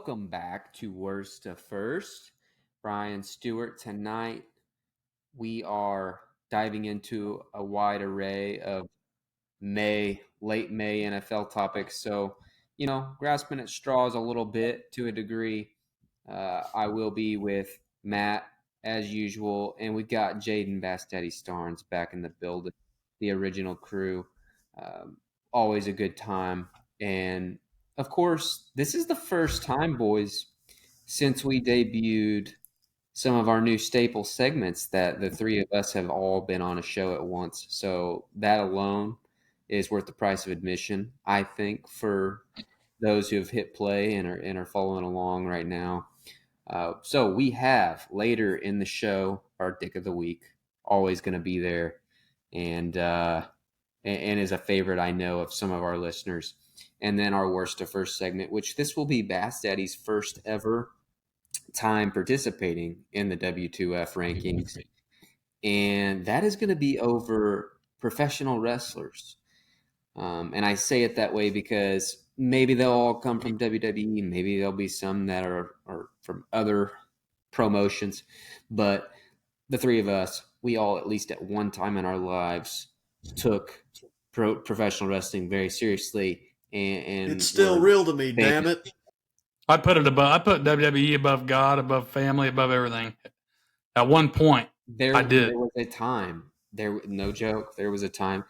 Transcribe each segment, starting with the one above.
welcome back to Worst to First. Brian Stewart. Tonight we are diving into a wide array of late May NFL topics. So, grasping at straws a little bit to a degree. I will be with Matt as usual, and we've got Jaden Bassdaddy Starnes back in the building, the original crew. Always a good time. And of course, this is the first time, boys, since we debuted some of our new staple segments that the three of us have all been on a show at once. So that alone is worth the price of admission, I think, for those who have hit play and are following along right now. So we have later in the show our Dick of the Week, always going to be there, and is a favorite, I know, of some of our listeners. And then our Worst to First segment, which this will be Bassdaddy's first ever time participating in the W2F rankings. And that is going to be over professional wrestlers. And I say it that way because maybe they'll all come from WWE. Maybe there'll be some that are from other promotions. But the three of us, we all, at least at one time in our lives, took professional wrestling very seriously. And it's still real to me, damn it. I put WWE above God, above family, above everything. At one point, I did. There was a time. No joke. There was a time.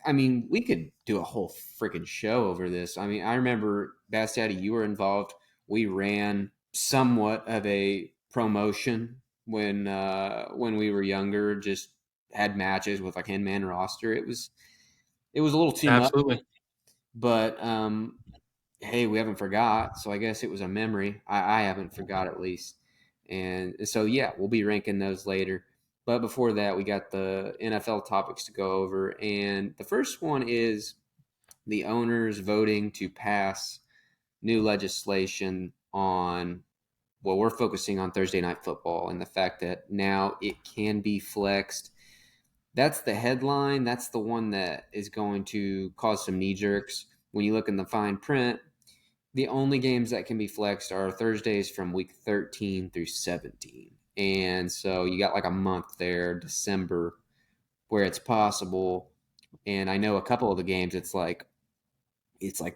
I mean, we could do a whole freaking show over this. I mean, I remember, Bassdaddy, you were involved. We ran somewhat of a promotion when we were younger. Just had matches with like 10-man roster. It was a little too much. Absolutely. But hey, we haven't forgot. So I guess it was a memory. I haven't forgot, at least. And so, yeah, we'll be ranking those later. But before that, we got the NFL topics to go over. And the first one is the owners voting to pass new legislation on, well, we're focusing on Thursday Night Football and the fact that now it can be flexed. That's the headline. That's the one that is going to cause some knee jerks. When you look in the fine print, the only games that can be flexed are Thursdays from week 13 through 17. And so you got like a month there, December, where it's possible. And I know a couple of the games, it's like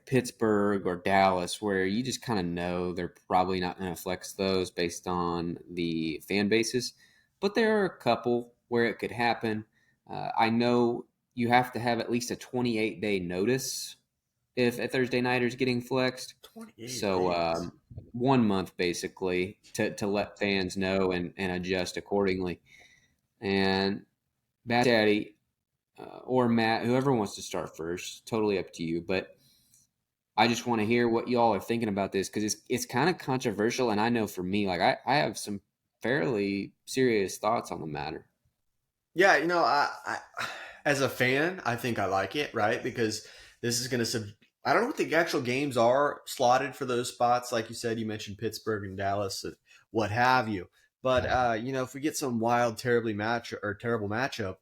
Pittsburgh or Dallas, where you just kind of know they're probably not going to flex those based on the fan bases. But there are a couple where it could happen. I know you have to have at least a 28-day notice if a Thursday nighter is getting flexed. So 1 month basically to let fans know and adjust accordingly. And Bassdaddy or Matt, whoever wants to start first, totally up to you. But I just want to hear what y'all are thinking about this, because it's kind of controversial. And I know for me, like I have some fairly serious thoughts on the matter. Yeah, I as a fan, I think I like it, right? Because this is going to I don't know what the actual games are slotted for those spots. Like you said, you mentioned Pittsburgh and Dallas, what have you. But, if we get some wild, terrible matchup,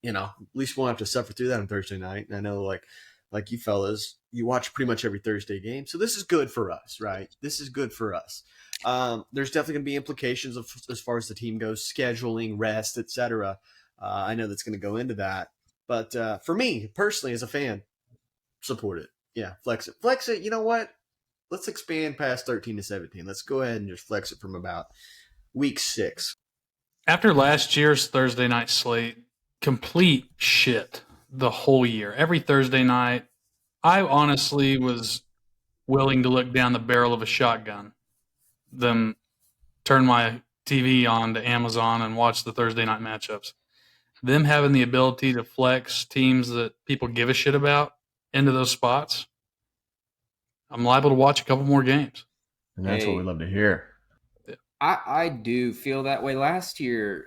at least we won't have to suffer through that on Thursday night. And I know, like you fellas, you watch pretty much every Thursday game. So this is good for us, right? This is good for us. There's definitely going to be implications as far as the team goes, scheduling, rest, etc. I know that's going to go into that. But for me, personally, as a fan, support it. Yeah, flex it. Flex it. You know what? Let's expand past 13 to 17. Let's go ahead and just flex it from about week 6. After last year's Thursday night slate, complete shit the whole year. Every Thursday night, I honestly was willing to look down the barrel of a shotgun, then turn my TV on to Amazon and watch the Thursday night matchups. Them having the ability to flex teams that people give a shit about into those spots, I'm liable to watch a couple more games. And that's what we love to hear. I do feel that way. Last year,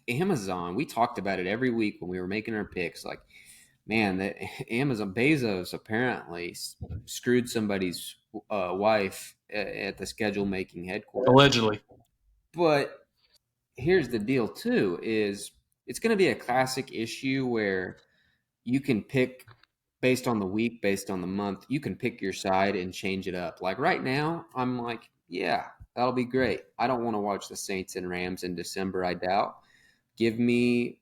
Amazon, we talked about it every week when we were making our picks. Like, man, that Amazon Bezos apparently screwed somebody's wife at the schedule making headquarters. Allegedly. But here's the deal too, is it's going to be a classic issue where you can pick based on the week, based on the month, you can pick your side and change it up. Like right now, I'm like, yeah, that'll be great. I don't want to watch the Saints and Rams in December, I doubt. Give me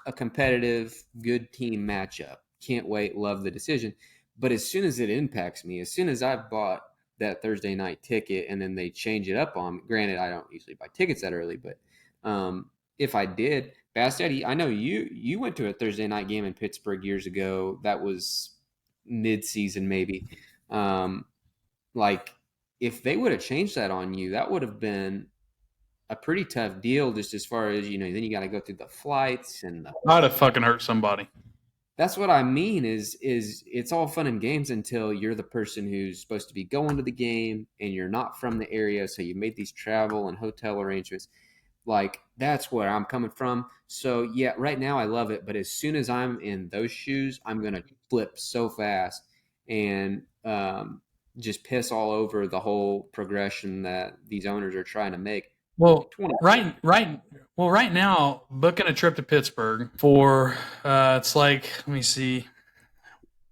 a competitive, good team matchup. Can't wait, love the decision. But as soon as it impacts me, as soon as I've bought that Thursday night ticket and then they change it up on me, granted, I don't usually buy tickets that early, but if I did, Bassdaddy, I know you went to a Thursday night game in Pittsburgh years ago. That was mid-season maybe. Like if they would have changed that on you, that would have been a pretty tough deal just as far as, then you got to go through the flights and I'd have fucking hurt somebody. that's what I mean is it's all fun and games until you're the person who's supposed to be going to the game and you're not from the area. So you made these travel and hotel arrangements. Like that's where I'm coming from. So yeah, right now I love it. But as soon as I'm in those shoes, I'm going to flip so fast and just piss all over the whole progression that these owners are trying to make. Well, right now, booking a trip to Pittsburgh for it's like, let me see,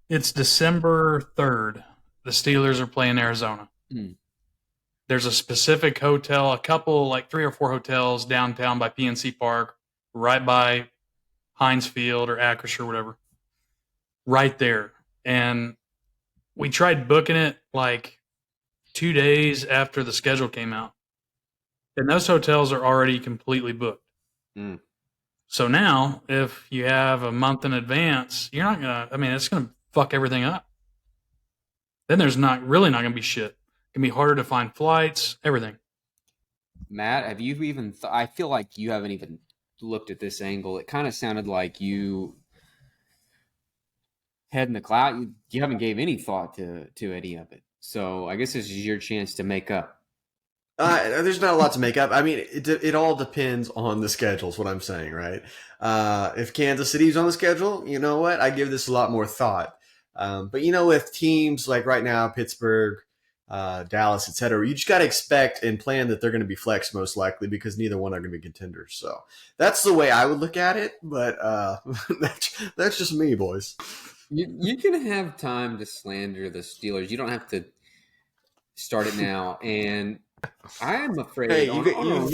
it's December 3rd. The Steelers are playing Arizona. There's a specific hotel, a couple, like 3 or 4 hotels downtown by PNC Park, right by Heinz Field or Acrisure or whatever, right there. And we tried booking it like 2 days after the schedule came out. And those hotels are already completely booked. So now, if you have a month in advance, you're not going to, it's going to fuck everything up. Then there's not going to be shit. It can be harder to find flights, everything. Matt, have you even, I feel like you haven't even looked at this angle. It kind of sounded like you head in the cloud. You haven't gave any thought to any of it. So I guess this is your chance to make up. There's not a lot to make up. It all depends on the schedule is what I'm saying, right? If Kansas City's on the schedule, you know what? I give this a lot more thought. But with teams like right now, Pittsburgh, Dallas, etc., you just got to expect and plan that they're going to be flexed most likely because neither one are going to be contenders. So that's the way I would look at it. But that's just me, boys. You can have time to slander the Steelers. You don't have to start it now. And I am afraid. Hey, you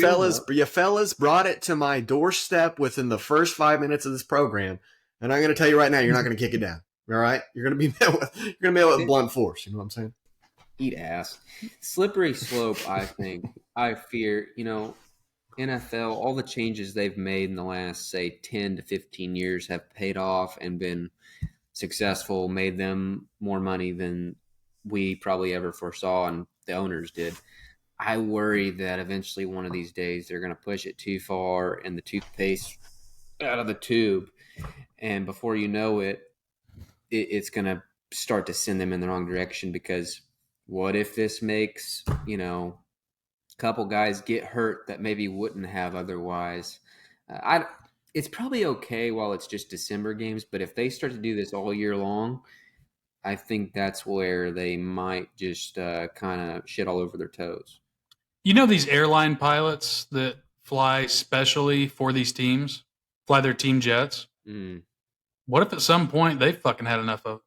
fellas brought it to my doorstep within the first 5 minutes of this program, and I'm going to tell you right now, you're not going to kick it down. All right, you're going to be met with blunt force. You know what I'm saying? Eat ass. Slippery slope. I think. I fear. NFL. All the changes they've made in the last, say, 10 to 15 years have paid off and been successful. Made them more money than we probably ever foresaw, and the owners did. I worry that eventually one of these days they're going to push it too far and the toothpaste out of the tube. And before you know it, it's going to start to send them in the wrong direction because what if this makes, a couple guys get hurt that maybe wouldn't have otherwise? It's probably okay while it's just December games, but if they start to do this all year long, I think that's where they might just kind of shit all over their toes. These airline pilots that fly specially for these teams, fly their team jets? What if at some point they fucking had enough of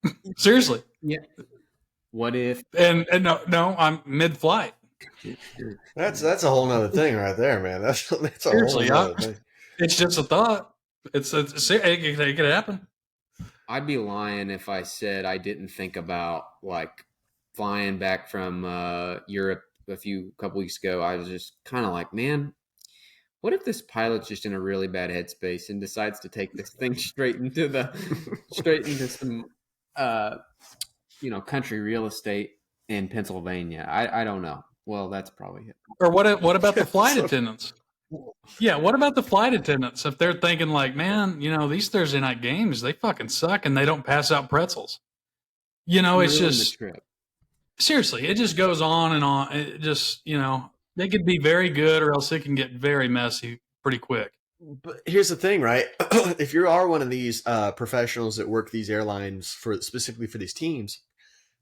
it? Seriously. Yeah. What if? And no, I'm mid-flight. That's a whole nother thing right there, man. That's a Seriously, whole nother thing. It's just a thought. It could happen. I'd be lying if I said I didn't think about like flying back from Europe a couple weeks ago. I was just kind of like, man, what if this pilot's just in a really bad headspace and decides to take this thing straight into some country real estate in Pennsylvania? I don't know. Well, that's probably it. Or what about the flight attendants? Yeah, what about the flight attendants if they're thinking like, man, these Thursday night games, they fucking suck and they don't pass out pretzels. It's just seriously, it just goes on and on. It just, they could be very good or else it can get very messy pretty quick. But here's the thing, right? If you are one of these professionals that work these airlines specifically for these teams,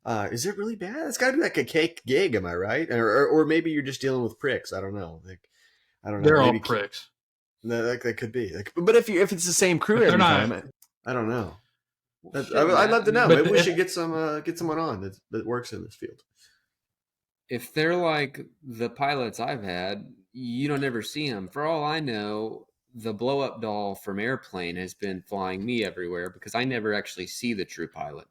is it really bad? It's got to be like a cake gig, am I right? Or maybe you're just dealing with pricks. I don't know. I don't know. They're all pricks. That could be. But if it's the same crew every time, I don't know. I'd love to know. But Maybe we should get someone on that works in this field. If they're like the pilots I've had, you don't ever see them. For all I know, the blow up doll from Airplane has been flying me everywhere because I never actually see the true pilot.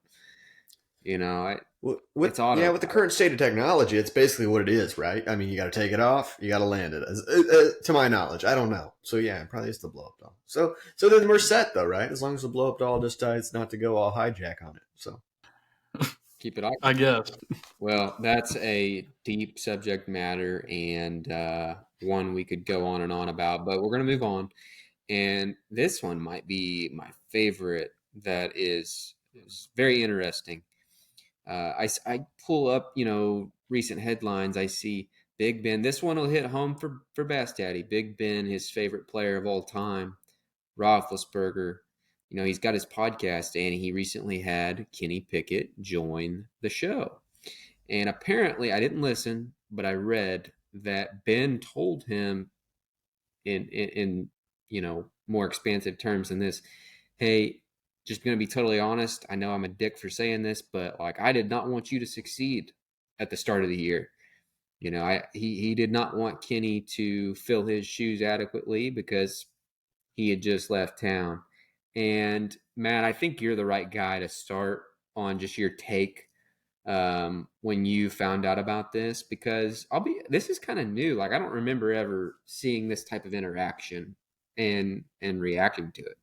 It's auto. With the current state of technology, it's basically what it is, right? I mean, you got to take it off, you got to land it. To my knowledge, I don't know. So yeah, it probably is the blow up doll. So then we're set though, right? As long as the blow up doll decides not to go all hijack on it. So keep it off. I guess. Well, that's a deep subject matter and one we could go on and on about, but we're going to move on. And this one might be my favorite. That is very interesting. I pull up, recent headlines. I see Big Ben. This one will hit home for Bassdaddy. Big Ben, his favorite player of all time, Roethlisberger. He's got his podcast, and he recently had Kenny Pickett join the show. And apparently, I didn't listen, but I read that Ben told him in more expansive terms than this, hey, just going to be totally honest, I know I'm a dick for saying this, but I did not want you to succeed at the start of the year. He did not want Kenny to fill his shoes adequately because he had just left town. And Matt, I think you're the right guy to start on just your take when you found out about this, because this is kind of new. I don't remember ever seeing this type of interaction and reacting to it.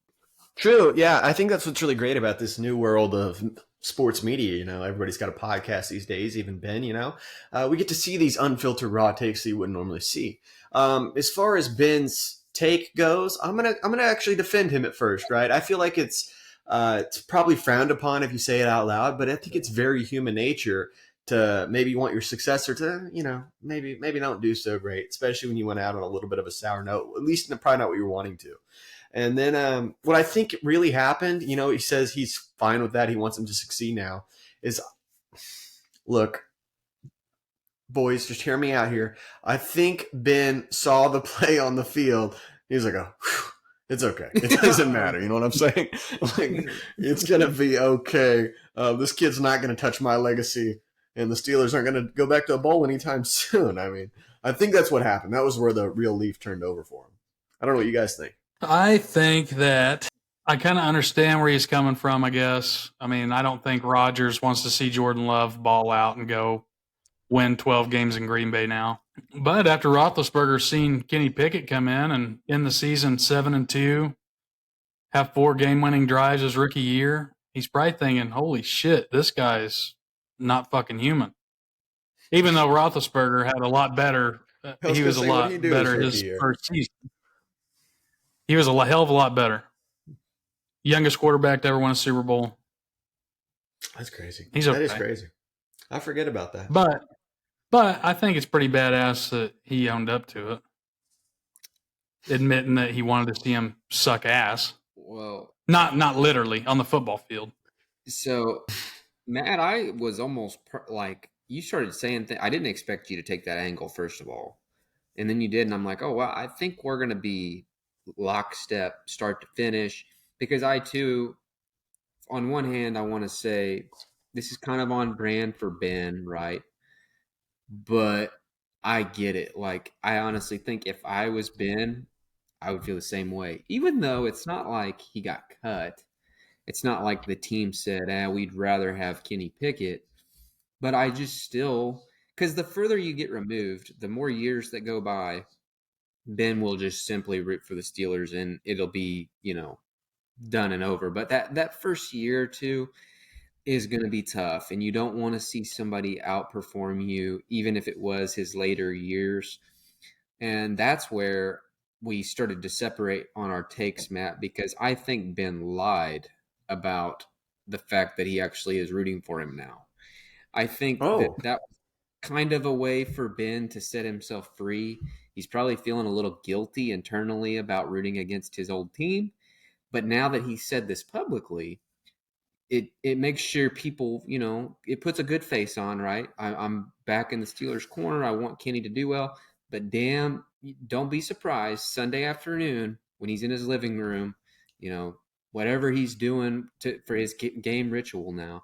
True. Yeah. I think that's what's really great about this new world of sports media. Everybody's got a podcast these days, even Ben, we get to see these unfiltered raw takes that you wouldn't normally see. As far as Ben's take goes, I'm going to actually defend him at first, right? I feel like it's probably frowned upon if you say it out loud, but I think it's very human nature to maybe want your successor to, maybe don't do so great, especially when you went out on a little bit of a sour note, at least probably not what you were wanting to. And then what I think really happened, he says he's fine with that. He wants him to succeed now. Look, boys, just hear me out here. I think Ben saw the play on the field. He's like, oh, whew, it's okay. It doesn't matter. You know what I'm saying? It's going to be okay. This kid's not going to touch my legacy, and the Steelers aren't going to go back to a bowl anytime soon. I mean, I think that's what happened. That was where the real leaf turned over for him. I don't know what you guys think. I think that I kind of understand where he's coming from, I guess. I mean, I don't think Rodgers wants to see Jordan Love ball out and go win 12 games in Green Bay now. But after Roethlisberger seen Kenny Pickett come in and end the season 7-2, have 4 game-winning drives his rookie year, he's probably thinking, holy shit, this guy's not fucking human. Even though Roethlisberger had a lot better, he was a lot better his first season. He was a hell of a lot better. Youngest quarterback to ever win a Super Bowl. That's crazy. He's okay. That is crazy. I forget about that. But I think it's pretty badass that he owned up to it, admitting that he wanted to see him suck ass. Well, not literally on the football field. So, Matt, I was almost you started saying I didn't expect you to take that angle, first of all, and then you did, and I'm like, oh well, I think we're gonna be lockstep, start to finish, because I too, on one hand, I want to say this is kind of on brand for Ben, right? But I get it. I honestly think if I was Ben, I would feel the same way. Even though it's not like he got cut. It's not like the team said, we'd rather have Kenny Pickett. But I just still, because the further you get removed, the more years that go by, Ben will just simply root for the Steelers and it'll be, done and over. But that first year or two is going to be tough, and you don't want to see somebody outperform you, even if it was his later years. And that's where we started to separate on our takes, Matt, because I think Ben lied about the fact that he actually is rooting for him now. I think that was kind of a way for Ben to set himself free. He's probably feeling a little guilty internally about rooting against his old team. But now that he said this publicly, it makes sure people, it puts a good face on, right? I'm back in the Steelers' corner. I want Kenny to do well. But damn, don't be surprised Sunday afternoon when he's in his living room, whatever he's doing for his game ritual now,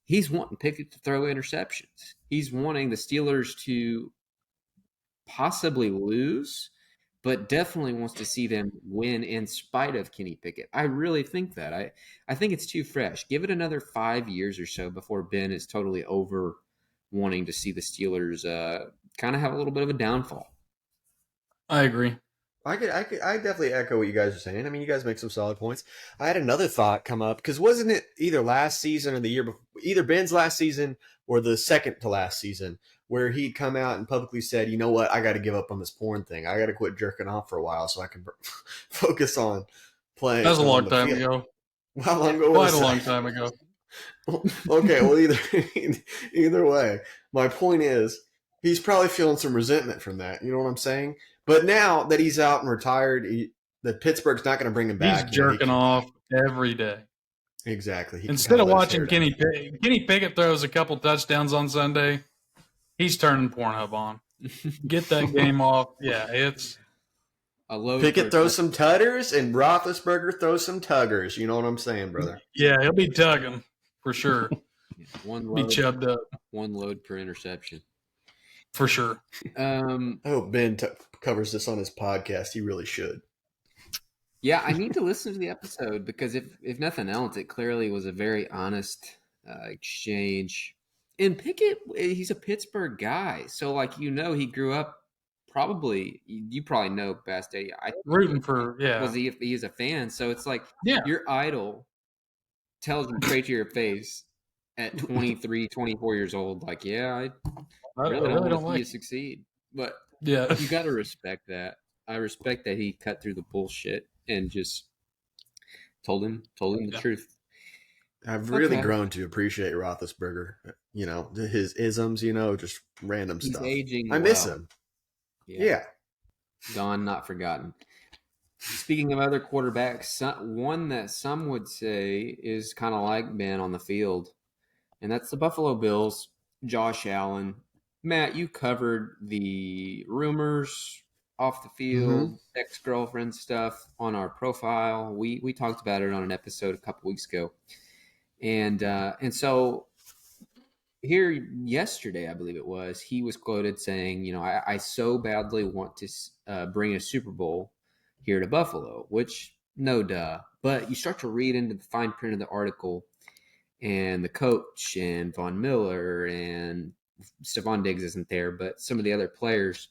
he's wanting Pickett to throw interceptions. He's wanting the Steelers to possibly lose, but definitely wants to see them win in spite of Kenny Pickett. I really think that. I think it's too fresh. Give it another 5 years or so before Ben is totally over wanting to see the Steelers kind of have a little bit of a downfall. I agree. I definitely echo what you guys are saying. I mean, you guys make some solid points. I had another thought come up because wasn't it either last season or the year before, either Ben's last season or the second to last season, where he'd come out and publicly said, "You know what? I got to give up on this porn thing. I got to quit jerking off for a while so I can focus on playing." That was a long time field. ago. How long ago was Quite a that? long time ago. Okay, well, either way, my point is he's probably feeling some resentment from that. You know what I'm saying? But now that he's out and retired, that Pittsburgh's not going to bring him back. He's jerking off every day. Exactly. Instead of watching Kenny Pickett throws a couple touchdowns on Sunday, he's turning Pornhub on. Get that game off. Yeah, it's a load. Pickett throws some tutters and Roethlisberger throws some tuggers. You know what I'm saying, brother? Yeah, he'll be tugging for sure. One load, be chubbed up. One load per interception. For sure. I hope Ben covers this on his podcast. He really should. Yeah, I need to listen to the episode because if nothing else, it clearly was a very honest exchange. And Pickett, he's a Pittsburgh guy, so he grew up. Probably you probably know Bassdaddy. Rooting for was he is a fan, so it's like your idol tells you straight to your face at 23, 24 years old, like, I really don't want to see you succeed. But you got to respect that. I respect that he cut through the bullshit and just told him the truth. I've really grown to appreciate Roethlisberger. You know, his isms. You know, just random He's stuff. Aging I miss him. Yeah. Gone, not forgotten. Speaking of other quarterbacks, one that some would say is kind of like Ben on the field, and that's the Buffalo Bills, Josh Allen. Matt, you covered the rumors off the field, ex-girlfriend stuff on our profile. We talked about it on an episode a couple weeks ago. And so here yesterday, I believe it was, he was quoted saying, I so badly want to bring a Super Bowl here to Buffalo, which no duh. But you start to read into the fine print of the article, and the coach and Von Miller and Stephon Diggs isn't there, but some of the other players,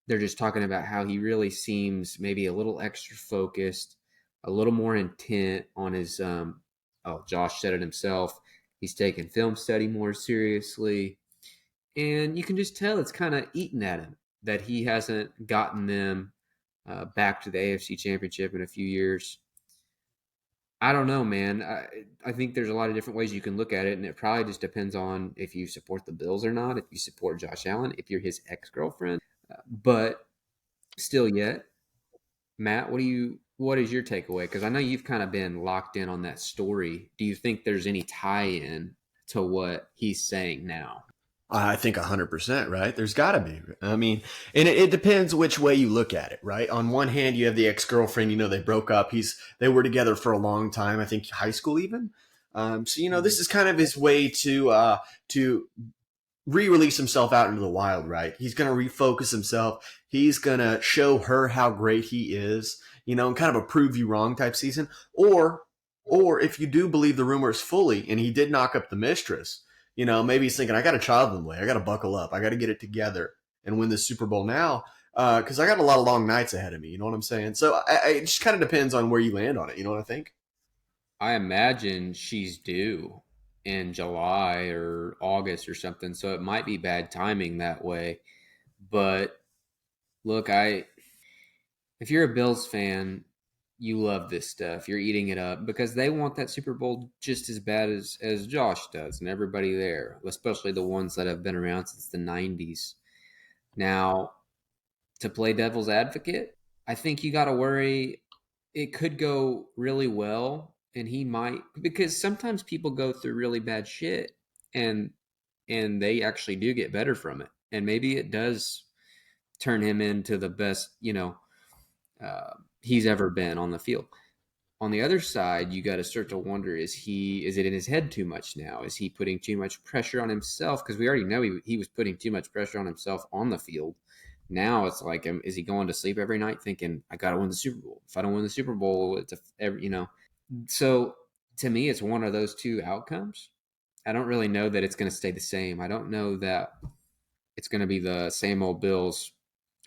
they're just talking about how he really seems maybe a little extra focused, a little more intent on his Josh said it himself. He's taking film study more seriously. And you can just tell it's kind of eating at him that he hasn't gotten them back to the AFC Championship in a few years. I don't know, man. I think there's a lot of different ways you can look at it, and it probably just depends on if you support the Bills or not, if you support Josh Allen, if you're his ex-girlfriend. But still yet, Matt, what is your takeaway? Because I know you've kind of been locked in on that story. Do you think there's any tie-in to what he's saying now? I think 100%, right? There's got to be. I mean, and it depends which way you look at it, right? On one hand, you have the ex-girlfriend, they broke up. They were together for a long time, I think high school even. So, this is kind of his way to re-release himself out into the wild, right? He's going to refocus himself. He's going to show her how great he is, and kind of a prove you wrong type season. Or if you do believe the rumors fully and he did knock up the mistress, maybe he's thinking, I got a child in the way. I got to buckle up. I got to get it together and win this Super Bowl now because I got a lot of long nights ahead of me. You know what I'm saying? So it just kind of depends on where you land on it. You know what I think? I imagine she's due in July or August or something, so it might be bad timing that way. But look, if you're a Bills fan, you love this stuff. You're eating it up because they want that Super Bowl just as bad as Josh does and everybody there, especially the ones that have been around since the 90s. Now, to play devil's advocate, I think you got to worry it could go really well, and he might, because sometimes people go through really bad shit and they actually do get better from it. And maybe it does turn him into the best, he's ever been on the field. on the other side, you got to start to wonder: is it in his head too much now? Is he putting too much pressure on himself? Because we already know he was putting too much pressure on himself on the field. Now it's like, is he going to sleep every night thinking, I got to win the Super Bowl? If I don't win the Super Bowl, So to me, it's one of those two outcomes. I don't really know that it's going to stay the same. I don't know that it's going to be the same old Bills,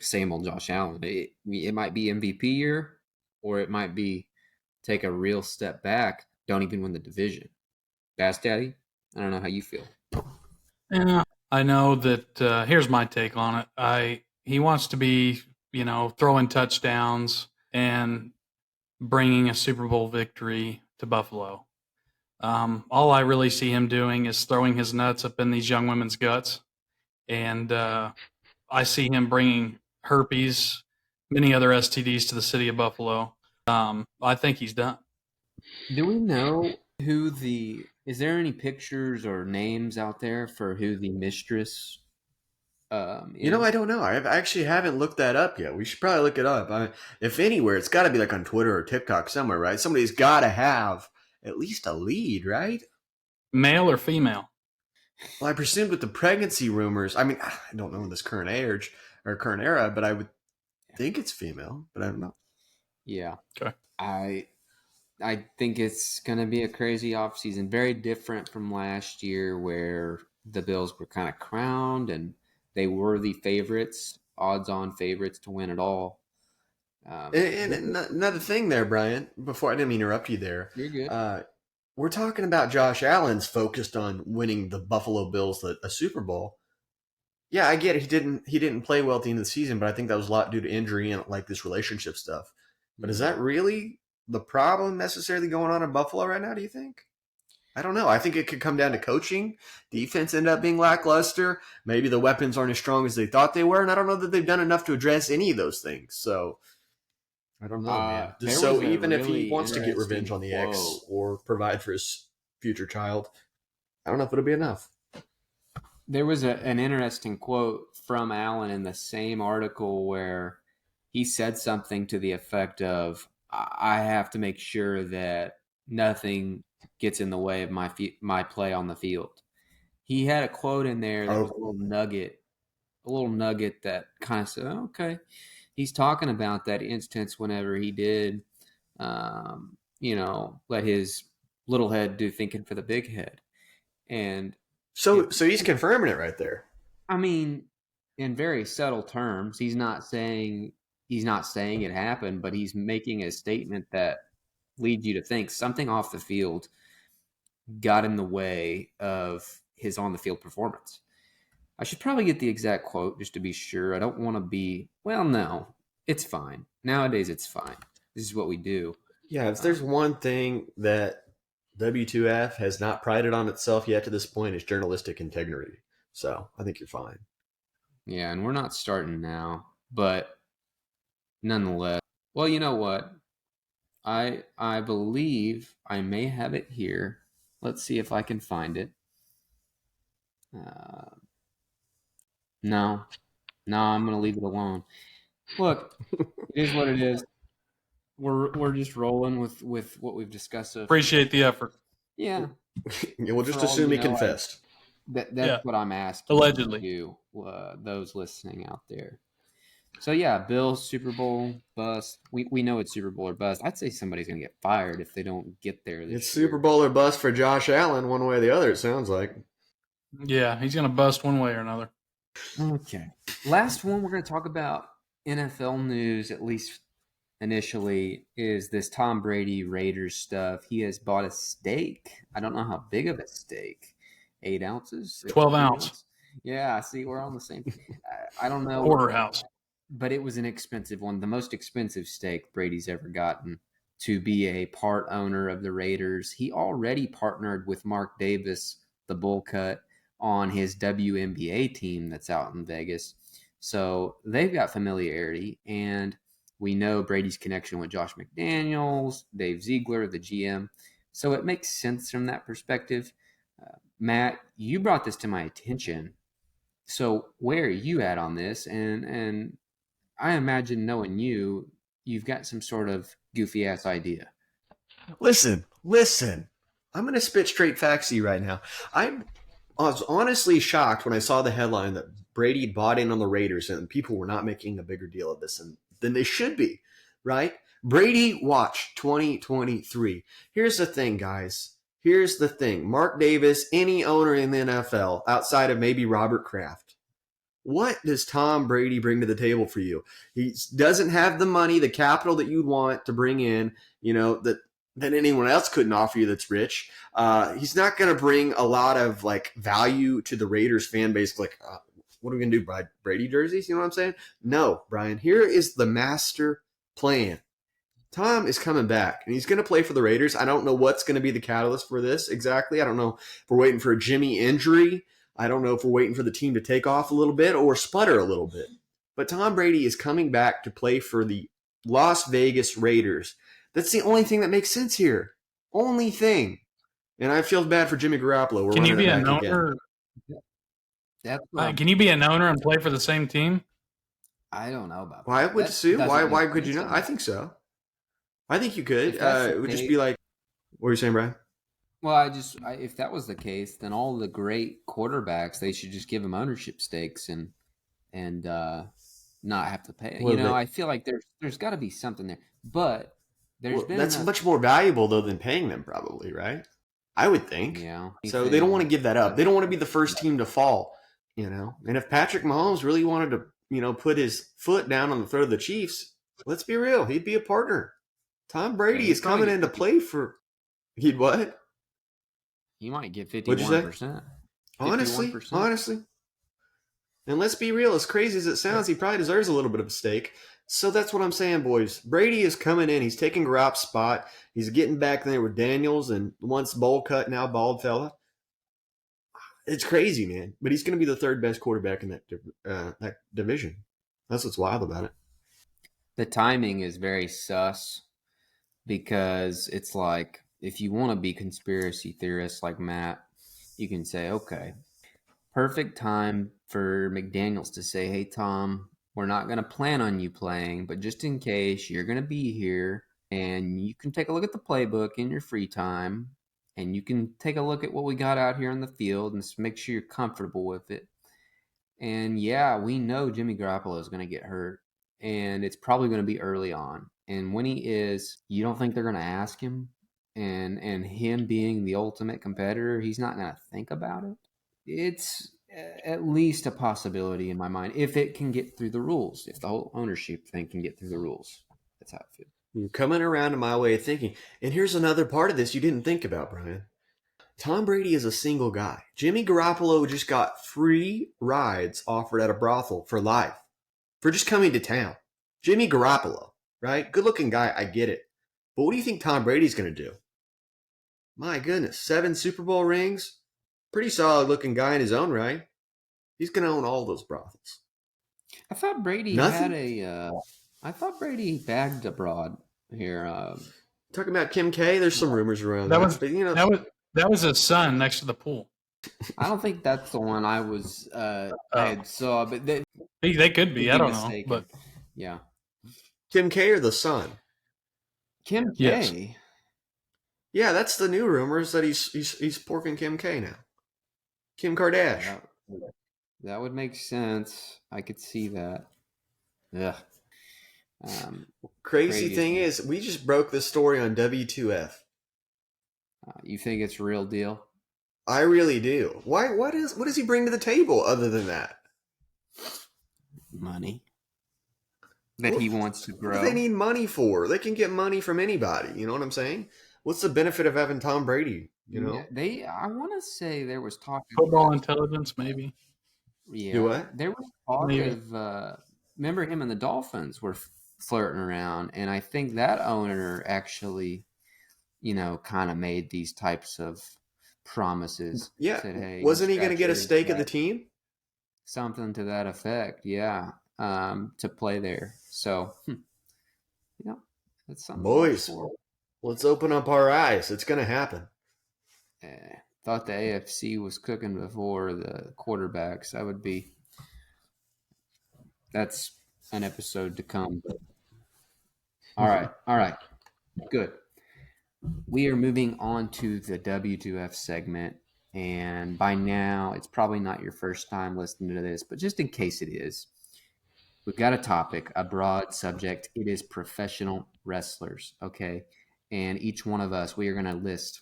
same old Josh Allen. It might be MVP year, or it might be take a real step back, don't even win the division. Bassdaddy, I don't know how you feel. Yeah, I know that. Here's my take on it. He wants to be, throwing touchdowns and bringing a Super Bowl victory to Buffalo. All I really see him doing is throwing his nuts up in these young women's guts, and I see him bringing herpes, many other STDs to the city of Buffalo. I think he's done. Do we know is there any pictures or names out there for who the mistress is? I don't know. I actually haven't looked that up yet. We should probably look it up. If anywhere, it's got to be like on Twitter or TikTok somewhere, right? Somebody's got to have at least a lead, right? Male or female? Well, I presumed with the pregnancy rumors. I mean, I don't know in this current age or current era, but I would think it's female, but I don't know. Yeah. Okay. I think it's going to be a crazy offseason. Very different from last year where the Bills were kind of crowned and they were the favorites, odds-on favorites to win it all. And another thing there, Brian, before I didn't mean to interrupt you there. You're good. We're talking about Josh Allen's focused on winning the Buffalo Bills a Super Bowl. Yeah, I get it. He didn't play well at the end of the season, but I think that was a lot due to injury and like this relationship stuff. But is that really the problem necessarily going on in Buffalo right now, do you think? I don't know. I think it could come down to coaching. Defense ended up being lackluster. Maybe the weapons aren't as strong as they thought they were, and I don't know that they've done enough to address any of those things. So I don't know, man. So even if he wants to get revenge on the ex or provide for his future child, I don't know if it'll be enough. There was an interesting quote from Allen in the same article where he said something to the effect of, I have to make sure that nothing gets in the way of my play on the field. He had a quote in there that was a little nugget that kind of said, okay, he's talking about that instance whenever he did, let his little head do thinking for the big head. And so he's confirming it right there. I mean, in very subtle terms, he's not saying it happened, but he's making a statement that leads you to think something off the field got in the way of his on the field performance. I should probably get the exact quote just to be sure. I don't want to be, no, it's fine. Nowadays, it's fine. This is what we do. Yeah, if there's one thing that W2F has not prided on itself yet to this point, is journalistic integrity. So I think you're fine. Yeah, and we're not starting now, but nonetheless, well, you know what? I believe I may have it here. Let's see if I can find it. No, I'm going to leave it alone. Look, it is what it is. We're just rolling with what we've discussed. Appreciate the effort. Yeah. We'll just assume he confessed. That's what I'm asking. Allegedly. You, those listening out there. So, yeah, Bills, Super Bowl, bust. We know it's Super Bowl or bust. I'd say somebody's going to get fired if they don't get there this year. It's Super Bowl or bust for Josh Allen, one way or the other, it sounds like. Yeah, he's going to bust one way or another. Okay. Last one we're going to talk about NFL news, at least initially, is this Tom Brady Raiders stuff. He has bought a steak. I don't know how big of a steak. 8 ounces? 12 ounce. Yeah, see, we're on the same. I don't know. Porterhouse. But it was an expensive one, the most expensive steak Brady's ever gotten to be a part owner of the Raiders. He already partnered with Mark Davis, the Bull Cut, on his WNBA team that's out in Vegas. So they've got familiarity, and we know Brady's connection with Josh McDaniels, Dave Ziegler, the GM. So it makes sense from that perspective. Matt, you brought this to my attention. So where are you at on this? And I imagine knowing you've got some sort of goofy ass idea. Listen. I'm going to spit straight facts to you right now. I was honestly shocked when I saw the headline that Brady bought in on the Raiders and people were not making a bigger deal of this than they should be, right? Brady watch 2023. Here's the thing, guys. Here's the thing. Mark Davis, any owner in the NFL outside of maybe Robert Kraft, what does Tom Brady bring to the table for you? He doesn't have the money, the capital that you'd want to bring in, that anyone else couldn't offer you that's rich. He's not going to bring a lot of like value to the Raiders fan base. Like, what are we going to do? Buy Brady jerseys? You know what I'm saying? No, Brian. Here is the master plan. Tom is coming back, and he's going to play for the Raiders. I don't know what's going to be the catalyst for this exactly. I don't know if we're waiting for a Jimmy injury. I don't know if we're waiting for the team to take off a little bit or sputter a little bit. But Tom Brady is coming back to play for the Las Vegas Raiders. That's the only thing that makes sense here. Only thing. And I feel bad for Jimmy Garoppolo. Can you be an owner? Can you be an owner and play for the same team? I don't know about that. Why would Sue? Why could you not? I think so. I think you could. It would just be like, what are you saying, Brian? Well, if that was the case, then all the great quarterbacks, they should just give them ownership stakes and not have to pay. Well, I feel like there's got to be something there. But that's much more valuable though than paying them, probably, right? I would think. Yeah. So they don't want to give that up. They don't want to be the first team to fall. And if Patrick Mahomes really wanted to, put his foot down on the throat of the Chiefs, let's be real, he'd be a partner. Tom Brady is coming in to play for. He'd what? He might get 51%. Honestly. And let's be real, as crazy as it sounds, he probably deserves a little bit of a stake. So that's what I'm saying, boys. Brady is coming in. He's taking Garopp's spot. He's getting back there with Daniels and once bowl cut, now bald fella. It's crazy, man. But he's going to be the third best quarterback in that division. That's what's wild about it. The timing is very sus because it's like, if you want to be conspiracy theorists like Matt, you can say, okay, perfect time for McDaniels to say, hey, Tom, we're not going to plan on you playing, but just in case, you're going to be here and you can take a look at the playbook in your free time and you can take a look at what we got out here in the field and make sure you're comfortable with it. And yeah, we know Jimmy Garoppolo is going to get hurt and it's probably going to be early on. And when he is, you don't think they're going to ask him? And him being the ultimate competitor, he's not going to think about it. It's at least a possibility in my mind if it can get through the rules, if the whole ownership thing can get through the rules. That's how I feel. You're coming around to my way of thinking. And here's another part of this you didn't think about, Brian. Tom Brady is a single guy. Jimmy Garoppolo just got free rides offered at a brothel for life for just coming to town. Jimmy Garoppolo, right? Good-looking guy, I get it. But what do you think Tom Brady's going to do? My goodness, 7 Super Bowl rings? Pretty solid-looking guy in his own right. He's going to own all those brothels. I thought Brady I thought Brady bagged abroad here. Talking about Kim K, there's some rumors around that. That was his son next to the pool. I don't think that's the one I was I had saw, but they could be. I don't know, but yeah, Kim K or the son? Kim K. Yes. Yeah, that's the new rumors that he's porking Kim K now. Kim Kardashian. That would make sense. I could see that. Yeah. Crazy thing is, we just broke this story on W2F. You think it's real deal? I really do. Why? What does he bring to the table other than that? Money. That he wants to grow. What do they need money for? They can get money from anybody. You know what I'm saying? What's the benefit of having Tom Brady? Yeah, I want to say there was talk of football intelligence, maybe. Yeah. Do what? There was talk of. Remember him and the Dolphins were flirting around, and I think that owner actually, kind of made these types of promises. Yeah. Said, hey, wasn't he going to get a stake of the team? Something to that effect. Yeah. To play there. So, that's something. Boys, let's open up our eyes. It's going to happen. Thought the AFC was cooking before the quarterbacks. That's an episode to come. But all right. Good. we are moving on to the W2F segment. And by now, it's probably not your first time listening to this, but just in case it is, we've got a topic, a broad subject. It is professional wrestlers, okay? And each one of us, we are going to list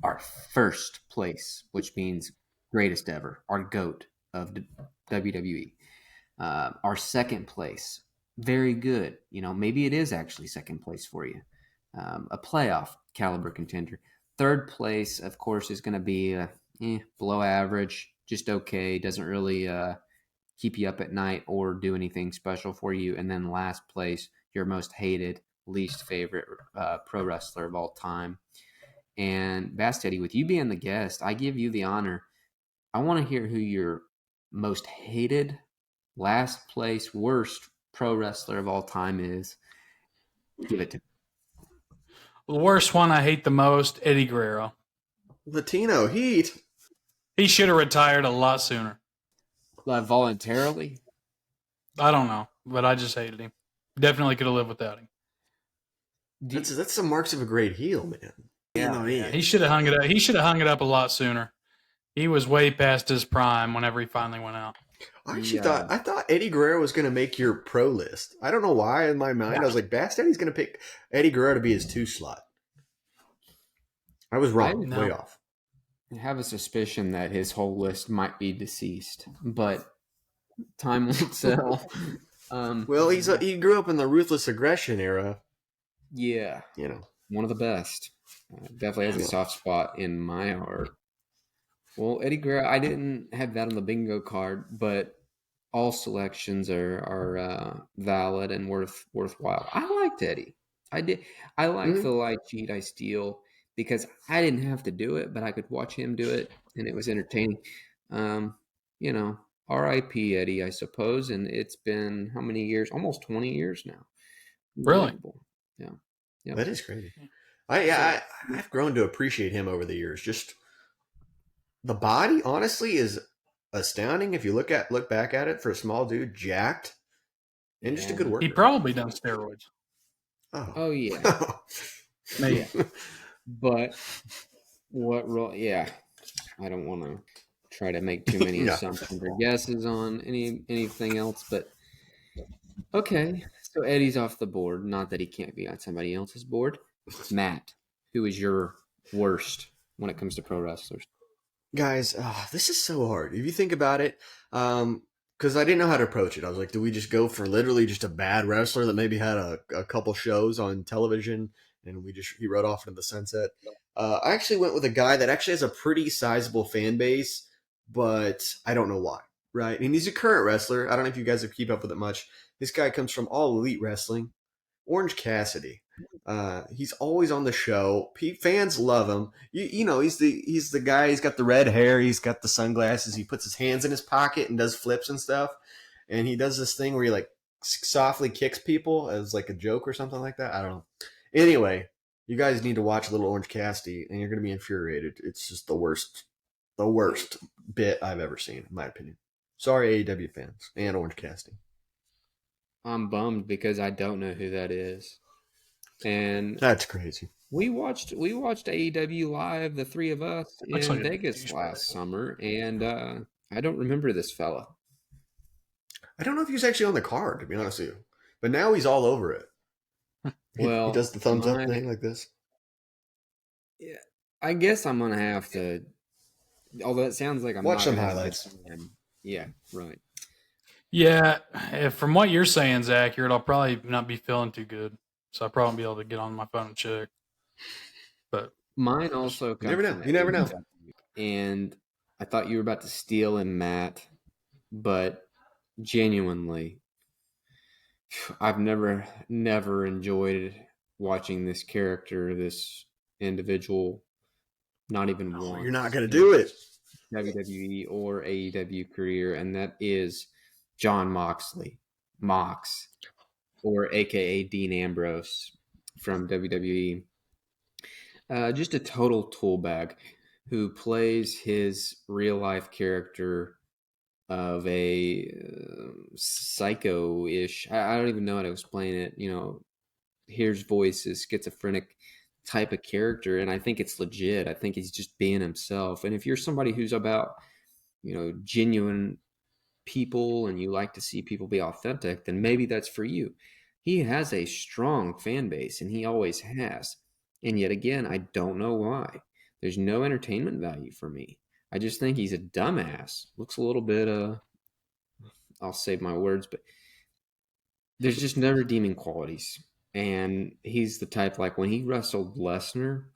our first place, which means greatest ever, our GOAT of WWE. Our second place, very good. Maybe it is actually second place for you. A playoff caliber contender. Third place, of course, is going to be below average, just okay. Doesn't really keep you up at night or do anything special for you. And then last place, your most hated, least favorite pro wrestler of all time. And Bassdaddy, with you being the guest, I give you the honor. I want to hear who your most hated, last place, worst pro wrestler of all time is. Give it to me. The worst one I hate the most, Eddie Guerrero. Latino Heat. He should have retired a lot sooner. Voluntarily? I don't know, but I just hated him. Definitely could have lived without him. That's some marks of a great heel, man. Yeah, he should have hung it up. He should have hung it up a lot sooner. He was way past his prime whenever he finally went out. I actually thought Eddie Guerrero was going to make your pro list. I don't know why in my mind. I was like, Bassdaddy's going to pick Eddie Guerrero to be his 2 slot. I was wrong. Way off. I have a suspicion that his whole list might be deceased, but time will tell. Well, he grew up in the ruthless aggression era. Yeah. One of the best. Definitely has a soft spot in my heart. Well, Eddie Guerrero, I didn't have that on the bingo card, but all selections are valid and worthwhile. I liked Eddie. I did. I liked the lie, cheat, I steal because I didn't have to do it, but I could watch him do it, and it was entertaining. R.I.P. Eddie, I suppose, and it's been how many years? Almost 20 years now. Really? Yeah. That is crazy. I've grown to appreciate him over the years. Just the body, honestly, is astounding if you look back at it for a small dude, jacked, and just a good worker. He probably done steroids. Oh yeah. Maybe. But what role? Yeah, I don't want to try to make too many assumptions or guesses on anything else. But okay, so Eddie's off the board. Not that he can't be on somebody else's board. Matt, who is your worst when it comes to pro wrestlers? Guys, this is so hard. If you think about it, because I didn't know how to approach it. I was like, do we just go for literally just a bad wrestler that maybe had a couple shows on television and he rode off into the sunset? I actually went with a guy that actually has a pretty sizable fan base, but I don't know why, right? And he's a current wrestler. I don't know if you guys have keep up with it much. This guy comes from All Elite Wrestling, Orange Cassidy. He's always on the show. Fans love him. He's the guy. He's got the red hair. He's got the sunglasses. He puts his hands in his pocket and does flips and stuff. And he does this thing where he like softly kicks people as like a joke or something like that. I don't know. Anyway, you guys need to watch Little Orange Cassidy, and you're going to be infuriated. It's just the worst bit I've ever seen, in my opinion. Sorry, AEW fans and Orange Cassidy. I'm bummed because I don't know who that is. And that's crazy. We watched AEW live, the three of us, in Vegas last summer, and I don't remember this fella. I don't know if he was actually on the card, to be honest with you. But now he's all over it. Well, he does the thumbs up thing like this. Yeah, I guess I'm gonna have to. Although it sounds like I'm watch not some highlights. Yeah, right. Yeah, from what you're saying is accurate. I'll probably not be feeling too good, so I probably won't be able to get on my phone and check. But mine also. You never know. And I thought you were about to steal him, Matt, but genuinely, I've never enjoyed watching this character, this individual, not even once. You're not going to do it. WWE or AEW career, and that is Jon Moxley, Mox, or AKA Dean Ambrose from WWE. Just a total tool bag who plays his real life character of a psycho-ish. I don't even know how to explain it. Hears voices, schizophrenic type of character, and I think it's legit. I think he's just being himself. And if you're somebody who's about, genuine people and you like to see people be authentic, then maybe that's for you. He has a strong fan base, and he always has. And yet again, I don't know why. There's no entertainment value for me. I just think he's a dumbass. Looks a little bit, I'll save my words, but there's just no redeeming qualities. And he's the type, like when he wrestled Lesnar,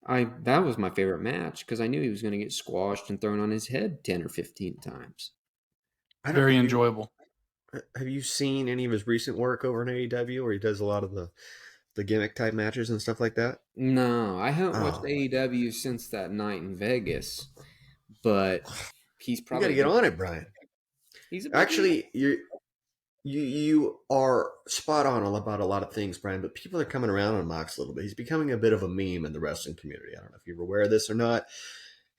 that was my favorite match because I knew he was going to get squashed and thrown on his head 10 or 15 times. Very enjoyable. Have you seen any of his recent work over in AEW where he does a lot of the gimmick type matches and stuff like that? No, I haven't watched AEW since that night in Vegas, but he's probably... You got to get on it, Bryan. Actually, you are spot on about a lot of things, Bryan, but people are coming around on Mox a little bit. He's becoming a bit of a meme in the wrestling community. I don't know if you're aware of this or not.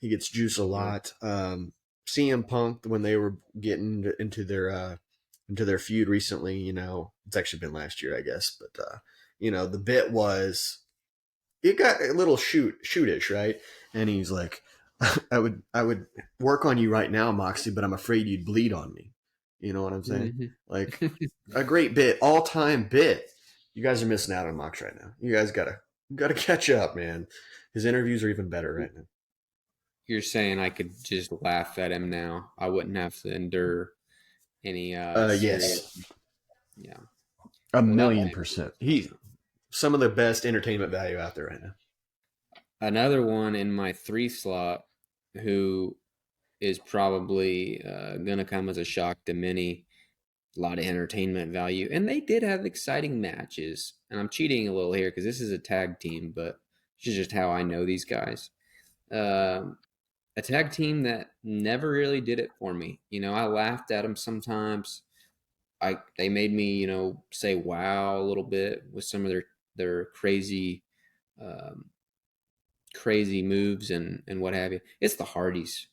He gets juice a lot. CM Punk, when they were getting into their feud recently, it's actually been last year, I guess, but the bit was, it got a little shootish, right? And he's like, I would work on you right now, Moxie, but I'm afraid you'd bleed on me. You know what I'm saying? Mm-hmm. Like, a great bit, all-time bit. You guys are missing out on Mox right now. You guys gotta catch up, man. His interviews are even better right now. You're saying I could just laugh at him now? I wouldn't have to endure any... yes. Yeah. 1,000,000%. He's some of the best entertainment value out there right now. Another one in my 3 slot who is probably going to come as a shock to many. A lot of entertainment value. And they did have exciting matches. And I'm cheating a little here because this is a tag team, but this is just how I know these guys. A tag team that never really did it for me. I laughed at them sometimes. They made me, say wow a little bit with some of their crazy moves and what have you. It's the Hardys.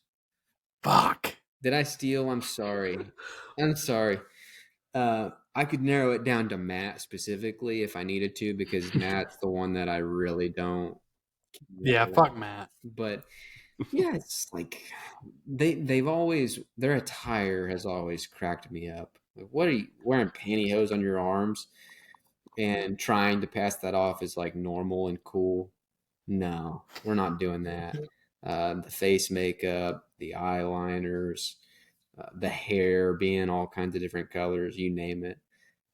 Fuck. Did I steal? I'm sorry. I could narrow it down to Matt specifically if I needed to, because Matt's the one that I really don't. Yeah, fuck Matt. But yeah, it's like their attire has always cracked me up. Like, what are you wearing, pantyhose on your arms and trying to pass that off as like normal and cool? No, we're not doing that. The face makeup, the eyeliners, the hair being all kinds of different colors, you name it.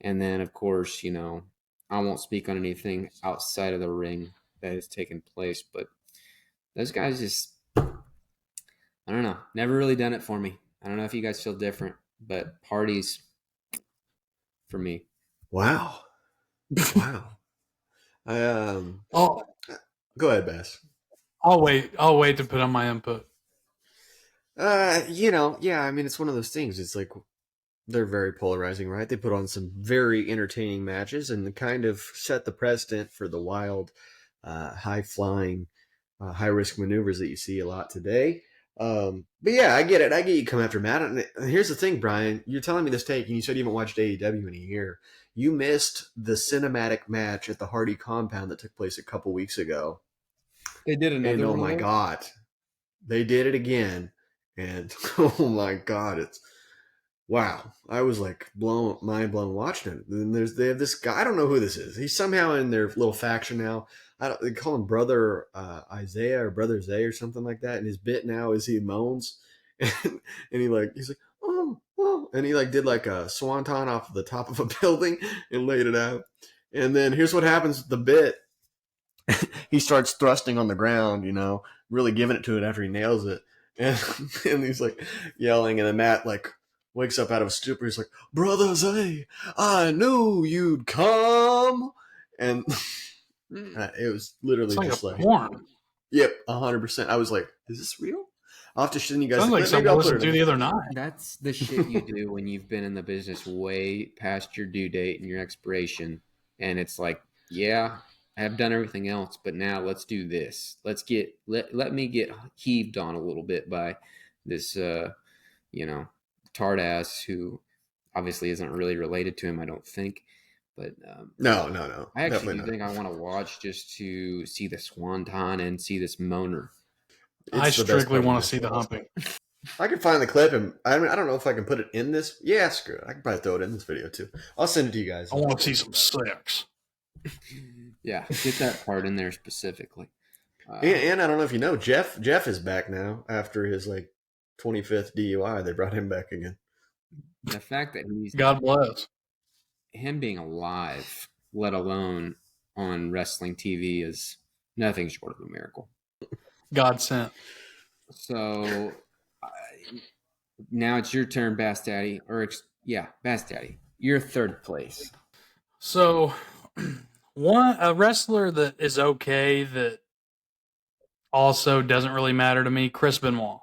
And then, of course, I won't speak on anything outside of the ring that has taken place, but those guys just, I don't know, never really done it for me. I don't know if you guys feel different, but Hardys for me. Wow. Oh, go ahead, Bass. I'll wait to put on my input. Yeah, I mean, it's one of those things. It's like they're very polarizing, right? They put on some very entertaining matches and kind of set the precedent for the wild, high-flying, high-risk maneuvers that you see a lot today. But yeah, I get it. I get you come after Matt. And here's the thing, Bryan. You're telling me this take, and you said you haven't watched AEW in a year. You missed the cinematic match at the Hardy compound that took place a couple weeks ago. They did another one. And oh my God, they did it again. And oh my God, it's wow. I was like mind blown watching it. And they have this guy, I don't know who this is. He's somehow in their little faction now. They call him Brother Isaiah or Brother Zay or something like that. And his bit now is he moans and he's like, oh, and he like did like a swanton off the top of a building and laid it out. And then here's what happens with the bit. He starts thrusting on the ground, really giving it to it after he nails it. And he's like yelling, and then Matt like wakes up out of a stupor. He's like, "Brother Zay, I knew you'd come," and it was literally It's just like like, porn. Yep, 100%. I was like, "Is this real?" I'll have to send you guys. Sounds like something I listened to the other night. That's the shit you do when you've been in the business way past your due date and your expiration, and it's like, yeah, I have done everything else, but now let's do this. Let me get heaved on a little bit by this, tard ass who obviously isn't really related to him, I don't think. But No. I actually Definitely do not. think I want to watch just to see the swanton and see this moaner. I It's the best strictly part of want the to see the match. humping. I can find the clip, and I don't know if I can put it in this. Yeah, screw it. I can probably throw it in this video too. I'll send it to you guys. I want to see some sex. Yeah, get that part in there specifically. And I don't know if you know, Jeff is back now after his 25th DUI. They brought him back again. The fact that he's God bless. him being alive, let alone on wrestling TV, is nothing short of a miracle. God sent. So now it's your turn, Bassdaddy. Bassdaddy. You're third place. So, a wrestler that is okay that also doesn't really matter to me, Chris Benoit.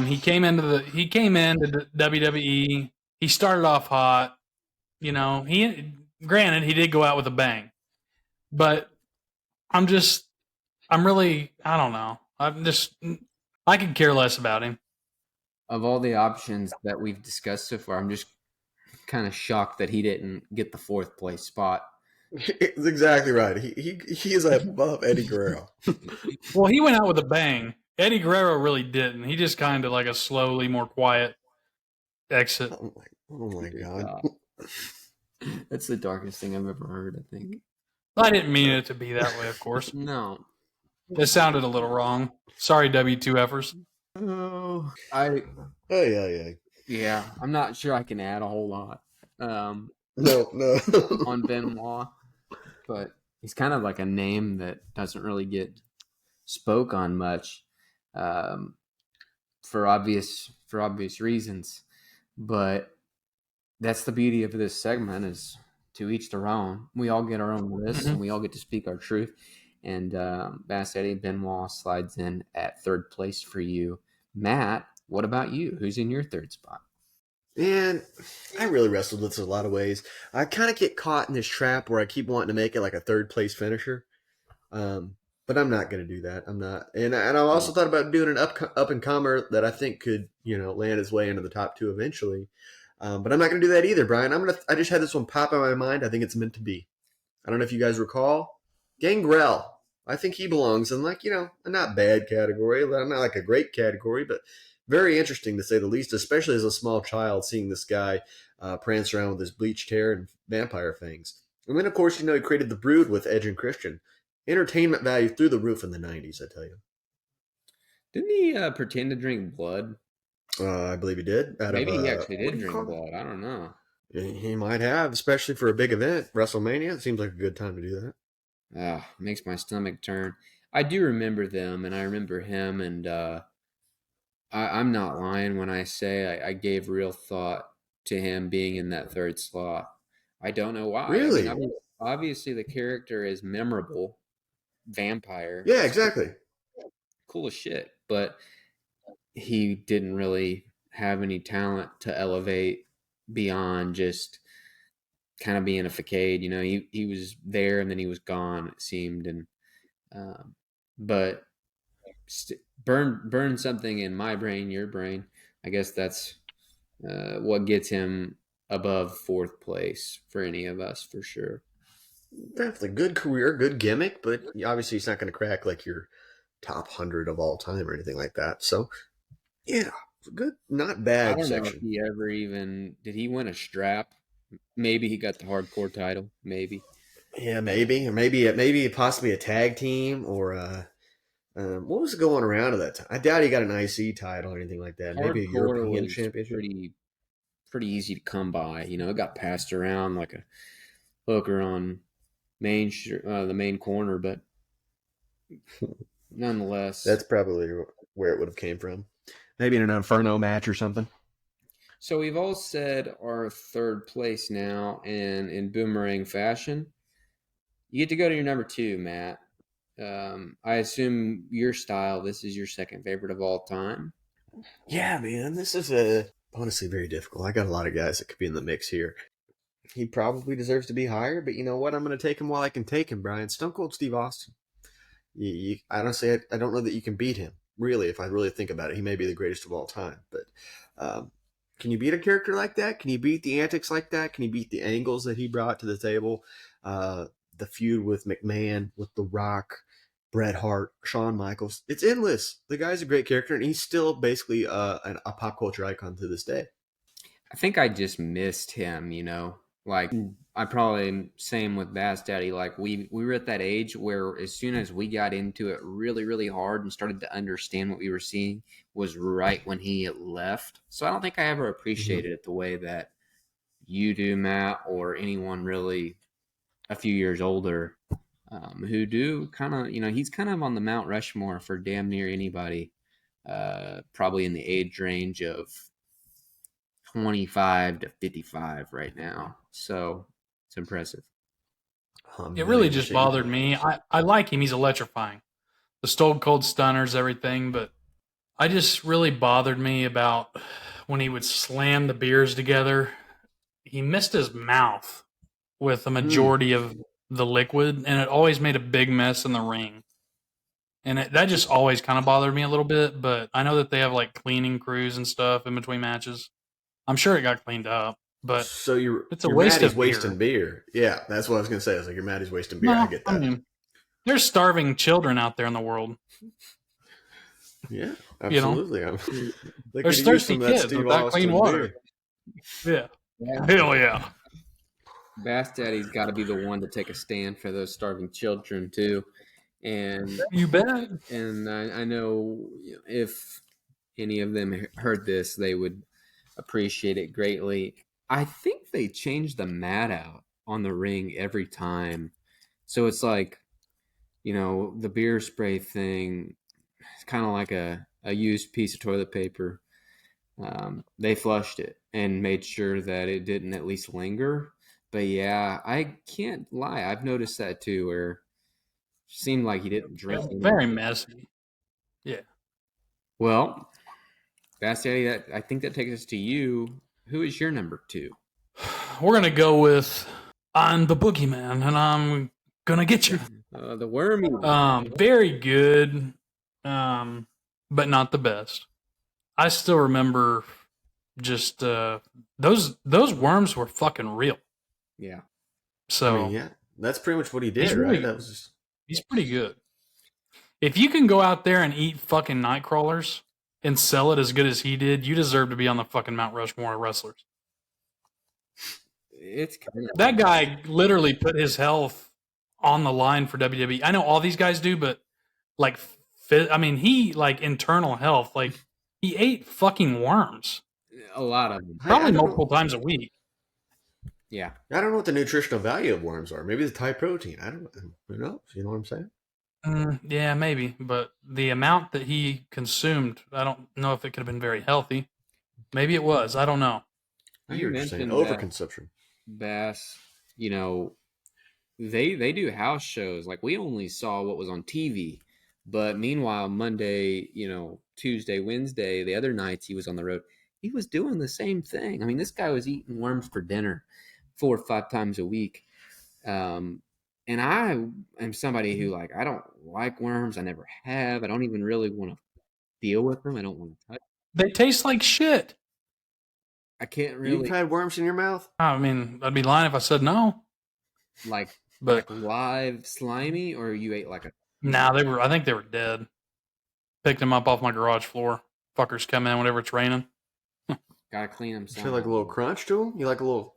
He came into WWE. He started off hot. You know, granted he did go out with a bang, but I don't know. I could care less about him. Of all the options that we've discussed so far, I'm just kind of shocked that he didn't get the fourth place spot. It's exactly right. He is above Eddie Guerrero. Well, he went out with a bang. Eddie Guerrero really didn't. He just kind of like a slowly, more quiet exit. Oh my god. That's the darkest thing I've ever heard, I think. I didn't mean it to be that way, of course. No. It sounded a little wrong. Sorry, W2Fers. Oh, Yeah. I'm not sure I can add a whole lot No. on Benoit, but he's kind of like a name that doesn't really get spoke on much for obvious reasons. But that's the beauty of this segment, is to each their own. We all get our own lists, and we all get to speak our truth. And Bassdaddy Benoit slides in at third place for you. Matt, what about you? Who's in your third spot? And I really wrestled with this a lot of ways. I kind of get caught in this trap where I keep wanting to make it like a third place finisher. But I'm not going to do that. I'm not. And I also thought about doing an up and comer that I think could, land his way into the top two eventually. But I'm not going to do that either, Brian. I just had this one pop in my mind. I think it's meant to be. I don't know if you guys recall. Gangrel. I think he belongs in a not bad category, not like a great category, but very interesting to say the least, especially as a small child seeing this guy prance around with his bleached hair and vampire fangs. And then, of course, he created the Brood with Edge and Christian. Entertainment value through the roof in the 90s, I tell you. Didn't he pretend to drink blood? I believe he did. Maybe he actually did drink blood. I don't know. He might have, especially for a big event, WrestleMania. It seems like a good time to do that. Makes my stomach turn. I do remember them, and I remember him, and I'm not lying when I say I gave real thought to him being in that third slot. I don't know why. Really? I mean, obviously, the character is memorable. Vampire. Yeah, exactly. Cool as shit. But he didn't really have any talent to elevate beyond just kind of being a facade. He was there and then he was gone, it seemed. And but burn something in my brain, your brain. I guess that's what gets him above fourth place for any of us, for sure. Definitely good career, good gimmick, but obviously he's not going to crack like your top 100 of all time or anything like that. So, yeah, good, not bad I don't section. know if he ever even did he win a strap? Maybe he got the hardcore title. Maybe. Yeah, maybe, or maybe possibly a tag team or what was going around at that time? I doubt he got an IC title or anything like that. Maybe a European championship. Pretty easy to come by. It got passed around like a hooker on the main corner, but nonetheless, that's probably where it would have came from. Maybe in an Inferno match or something. So we've all said our third place now, and in boomerang fashion, you get to go to your number two, Matt. I assume your style, this is your second favorite of all time. Yeah, man, this is honestly very difficult. I got a lot of guys that could be in the mix here. He probably deserves to be higher, but you know what? I'm going to take him while I can take him, Brian. Stone Cold Steve Austin. Honestly, I don't know that you can beat him, really, if I really think about it. He may be the greatest of all time, but Can you beat a character like that? Can you beat the antics like that? Can you beat the angles that he brought to the table? The feud with McMahon, with The Rock, Bret Hart, Shawn Michaels. It's endless. The guy's a great character, and he's still basically a pop culture icon to this day. I think I just missed him, you know. Like I probably same with Bassdaddy. Like we were at that age where as soon as we got into it really, really hard and started to understand what we were seeing was right when he left. So I don't think I ever appreciated it the way that you do, Matt, or anyone really a few years older who do kind of, you know, he's kind of on the Mount Rushmore for damn near anybody, probably in the age range of 25 to 55 right now. So it's impressive. It really just bothered me. I like him. He's electrifying. The Stone Cold Stunners, everything, but I just really bothered me about when he would slam the beers together. He missed his mouth with a majority of the liquid, and it always made a big mess in the ring. And that just always kind of bothered me a little bit, but I know that they have like cleaning crews and stuff in between matches. I'm sure it got cleaned up, but so it's a you're waste mad he's of wasting beer. Yeah, that's what I was going to say. I was like, you're mad he's wasting beer. No, I get that. I mean, there's starving children out there in the world. Yeah, absolutely. You know? There's thirsty kids without clean water. Yeah. Hell yeah. Bassdaddy's got to be the one to take a stand for those starving children too. And you bet. And I know if any of them heard this, they would appreciate it greatly. I think they change the mat out on the ring every time. So it's like, you know, the beer spray thing, it's kind of like a used piece of toilet paper. They flushed it and made sure that it didn't at least linger. But yeah, I can't lie. I've noticed that too, where it seemed like he didn't drink. Very messy. Yeah. Well, Bassdaddy, I think that takes us to you. Who is your number 2? We're going to go with I'm the boogeyman, and I'm going to get you. The wormy. Very good, but not the best. I still remember just those worms were fucking real. Yeah. So I mean, yeah, that's pretty much what he did, right? That was just... He's pretty good. If you can go out there and eat fucking night crawlers and sell it as good as he did, you deserve to be on the fucking Mount Rushmore of wrestlers. It's kind of... That guy literally put his health on the line for WWE. I know all these guys do, but like, I mean, he like internal health, like he ate fucking worms. A lot of them. Probably multiple times a week. Yeah. I don't know what the nutritional value of worms are. Maybe it's high protein. I don't know. Who knows? You know what I'm saying? Yeah, maybe. But the amount that he consumed, I don't know if it could have been very healthy. Maybe it was. I don't know. You mentioned overconsumption. Bass, you know, they do house shows. Like we only saw what was on TV. But meanwhile, Monday, you know, Tuesday, Wednesday, the other nights he was on the road, he was doing the same thing. I mean, this guy was eating worms for dinner 4 or 5 times a week. And I am somebody who, like, I don't like worms. I never have. I don't even really want to deal with them. I don't want to touch them. They taste like shit. I can't really. You've had worms in your mouth? I mean, I'd be lying if I said no. Like live slimy, or you ate like a... Nah, I think they were dead. Picked them up off my garage floor. Fuckers come in whenever it's raining. Gotta clean them. You feel like a little crunch to them? You like a little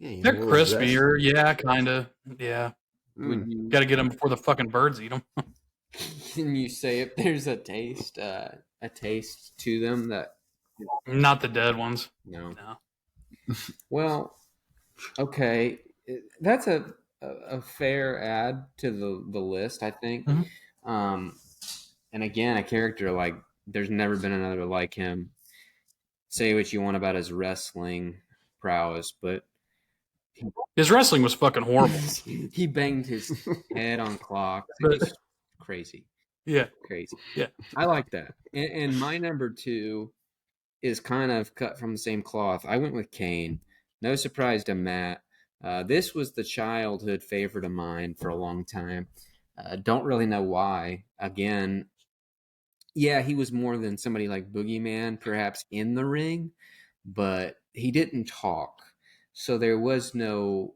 they're crispier, yeah, kind of, yeah. Got to get them before the fucking birds eat them. Can you say if there's a taste to them that? Not the dead ones. No. Well, okay, that's a fair add to the list, I think. Mm-hmm. And again, a character like there's never been another like him. Say what you want about his wrestling prowess, but his wrestling was fucking horrible. He banged his head on clocks. It was crazy. Yeah. Crazy. Yeah. I like that. And my number 2 is kind of cut from the same cloth. I went with Kane. No surprise to Matt. This was the childhood favorite of mine for a long time. Don't really know why. Again, yeah, he was more than somebody like Boogeyman, perhaps in the ring, but he didn't talk. So there was no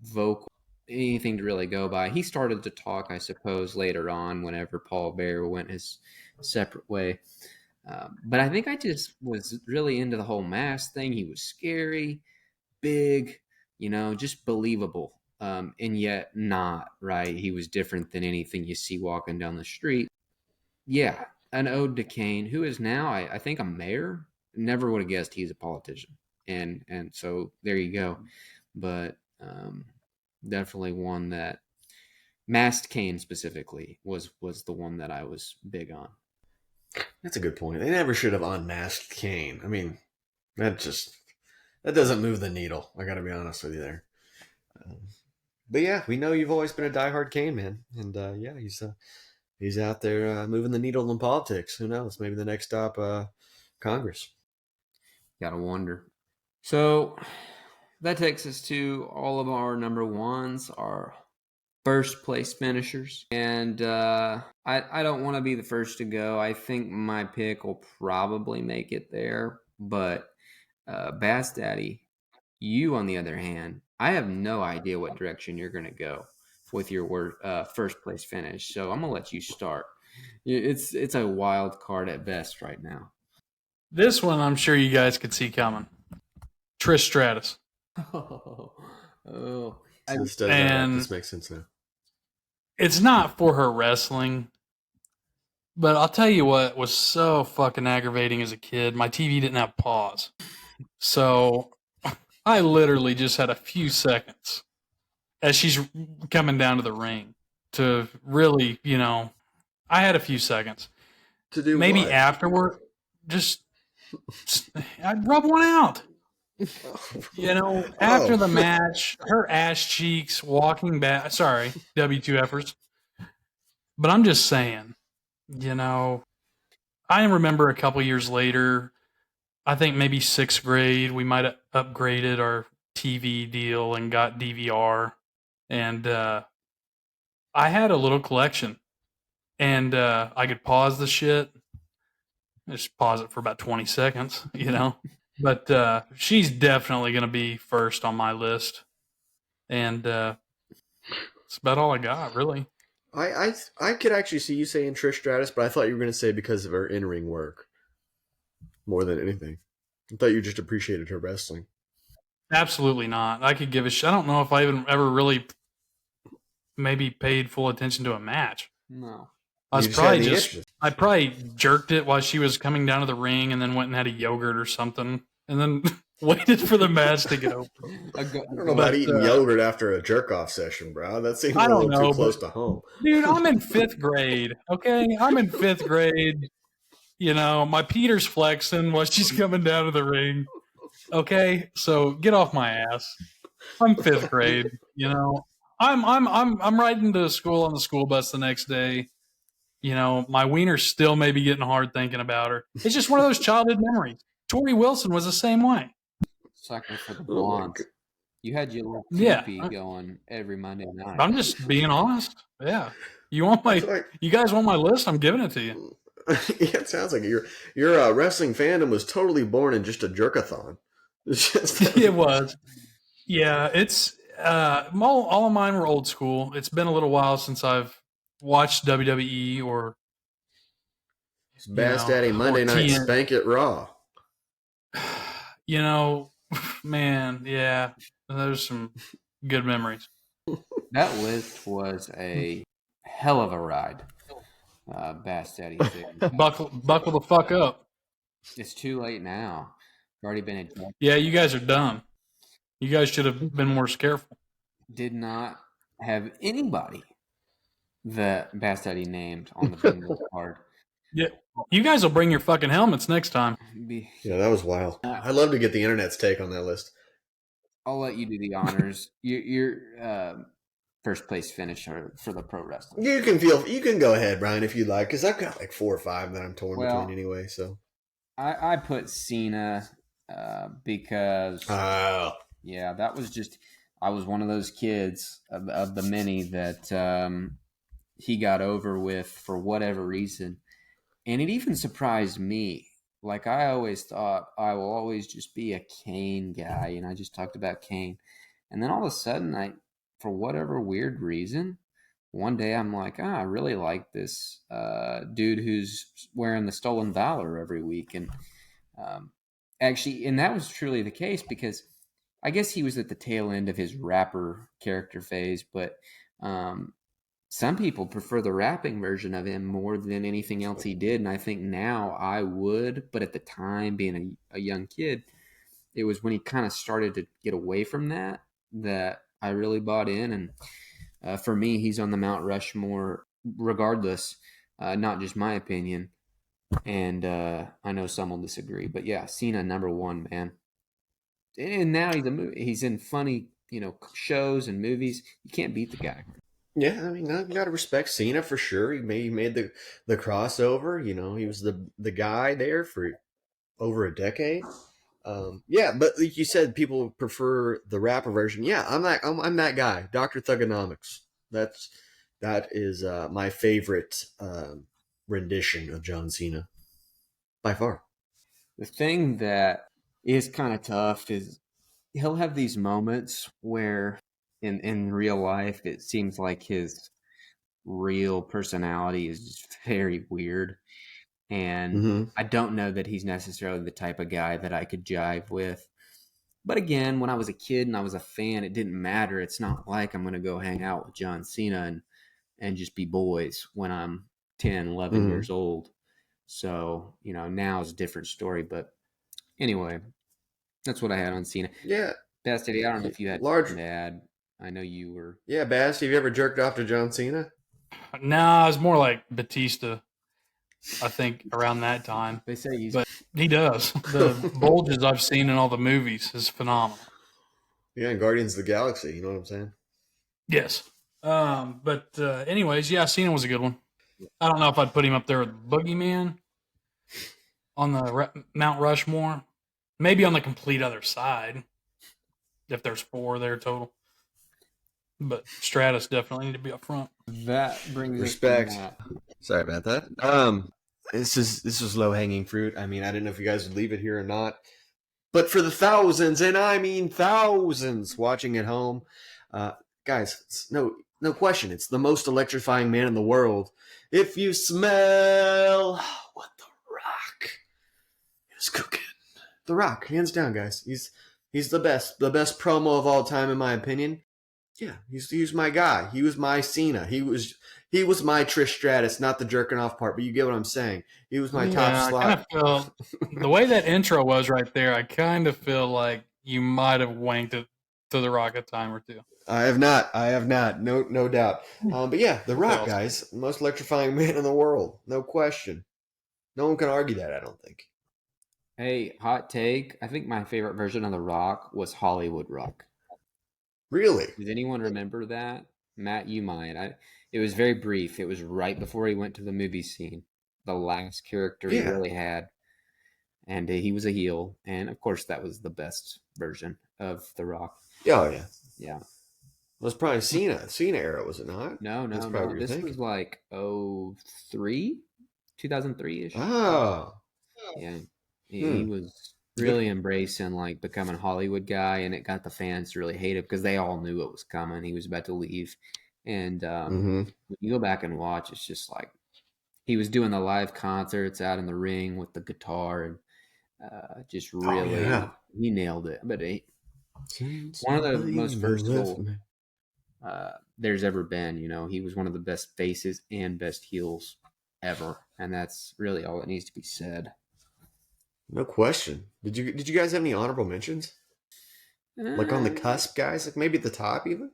vocal anything to really go by. He started to talk, I suppose, later on whenever Paul Bear went his separate way. But I think I just was really into the whole mask thing. He was scary, big, just believable. And yet not, right? He was different than anything you see walking down the street. Yeah, an ode to Kane, who is now, I think, a mayor. Never would have guessed he's a politician, and so there you go. But definitely one that Masked Kane specifically was the one that I was big on. That's a good point. They never should have unmasked Kane. I mean, that doesn't move the needle. I got to be honest with you there. But yeah, we know you've always been a diehard Kane man, and yeah, he's out there moving the needle in politics. Who knows? Maybe the next stop, Congress. Gotta wonder. So that takes us to all of our number ones, our first place finishers. And I don't want to be the first to go. I think my pick will probably make it there. But Bassdaddy, you, on the other hand, I have no idea what direction you're going to go with your first place finish. So I'm going to let you start. It's a wild card at best right now. This one I'm sure you guys could see coming. Trish Stratus. This makes sense now. It's not for her wrestling, but I'll tell you what was so fucking aggravating as a kid. My TV didn't have pause. So I literally just had a few seconds as she's coming down to the ring to really, I had a few seconds. To do maybe what? Afterward, I'd rub one out. After the match, her ass cheeks walking back. Sorry, W2Fers. But I'm just saying, I remember a couple years later, I think maybe 6th grade, we might have upgraded our TV deal and got DVR. And I had a little collection. And I could pause the shit. Just pause it for about 20 seconds, But she's definitely going to be first on my list. And that's about all I got, really. I could actually see you saying Trish Stratus, but I thought you were going to say because of her in-ring work more than anything. I thought you just appreciated her wrestling. Absolutely not. I could give a shit. I don't know if I even ever really maybe paid full attention to a match. No. I probably jerked it while she was coming down to the ring and then went and had a yogurt or something and then waited for the match to get over. I don't know about eating yogurt after a jerk-off session, bro. That seems a little too close to home. Dude, I'm in 5th grade, okay? I'm in 5th grade. My Peter's flexing while she's coming down to the ring. Okay? So get off my ass. I'm 5th grade, I'm riding to school on the school bus the next day. My wiener's still maybe getting hard thinking about her. It's just one of those childhood memories. Tori Wilson was the same way. Sucker for the blondes. You had your little TP going every Monday night. I'm just being honest. Yeah. You guys want my list? I'm giving it to you. Yeah, it sounds like your wrestling fandom was totally born in just a jerkathon. It was. Yeah, it's all of mine were old school. It's been a little while since I've watched WWE or Bassdaddy Monday Night Spank It Raw. Man, yeah, there's some good memories. That list was a hell of a ride. Bassdaddy. Buckle the fuck up. It's too late now. You've already been ejected. Yeah, you guys are dumb. You guys should have been more careful. Did not have anybody that Bassdaddy named on the bingo card. Yeah, you guys will bring your fucking helmets next time. Yeah, that was wild. I'd love to get the internet's take on that list. I'll let you do the honors. Your first place finisher for the pro wrestling. You can go ahead, Bryan, if you'd like, because I've got like 4 or 5 that I'm torn between anyway. So I put Cena because yeah, that was just I was one of those kids of the many that he got over with for whatever reason. And it even surprised me. Like, I always thought I will always just be a Kane guy, and I just talked about Kane. And then all of a sudden, for whatever weird reason, one day I'm like, I really like this dude who's wearing the Stolen Valor every week. And actually, and that was truly the case because I guess he was at the tail end of his rapper character phase, but some people prefer the rapping version of him more than anything else he did. And I think now I would, but at the time, being a young kid, it was when he kind of started to get away from that I really bought in. And for me, he's on the Mount Rushmore regardless, not just my opinion. And I know some will disagree, but yeah, Cena number one, man. And now he's in funny, shows and movies. You can't beat the guy. Yeah, I mean, you got to respect Cena for sure. He made the crossover. He was the guy there for over a decade. Yeah, but like you said, people prefer the rapper version. Yeah, I'm that guy, Dr. Thugonomics. That is my favorite rendition of John Cena by far. The thing that is kind of tough is he'll have these moments where in real life it seems like his real personality is just very weird. And I don't know that he's necessarily the type of guy that I could jive with. But again, when I was a kid and I was a fan, it didn't matter. It's not like I'm going to go hang out with John Cena and just be boys when I'm 10, 11 years old. So, now is a different story. But anyway, that's what I had on Cena. Yeah. Bassdaddy, I don't know if you had something to add. I know you were. Yeah, Bass, have you ever jerked off to John Cena? Nah, it's more like Batista, I think, around that time. They say but he does. The bulges I've seen in all the movies is phenomenal. Yeah, and Guardians of the Galaxy, you know what I'm saying? Yes. But anyways, yeah, Cena was a good one. I don't know if I'd put him up there with Boogeyman on the Mount Rushmore. Maybe on the complete other side, if there's 4 there total. But Stratus definitely need to be up front. That brings respect. Sorry about that. This was low hanging fruit. I mean, I didn't know if you guys would leave it here or not. But for the thousands, and I mean thousands, watching at home, guys, it's no question, it's the most electrifying man in the world. If you smell what The Rock is cooking, The Rock, hands down, guys. He's the best promo of all time, in my opinion. Yeah, he's my guy. He was my Cena. He was my Trish Stratus, not the jerking off part, but you get what I'm saying. He was my top slot. I kind of feel the way that intro was right there. I kind of feel like you might have wanked it to The Rock a time or two. I have not. No doubt. But yeah, The Rock, guys, most electrifying man in the world, no question. No one can argue that, I don't think. Hey, hot take. I think my favorite version of The Rock was Hollywood Rock. Really? Does anyone remember that? Matt, you might. It was very brief. It was right before he went to the movie scene. The last character he really had. And he was a heel. And, of course, that was the best version of The Rock. Oh, yeah. Yeah. It was probably Cena era, was it not? No. This was like 2003-ish. Oh. Yeah. He was really embracing like becoming a Hollywood guy, and it got the fans to really hate it because they all knew it was coming. He was about to leave. And when you go back and watch, it's just like he was doing the live concerts out in the ring with the guitar, and just really he nailed it. But one of the most versatile there's ever been. He was one of the best faces and best heels ever, and that's really all that needs to be said. No question. Did you guys have any honorable mentions? Like on the cusp, guys? Like maybe at the top even?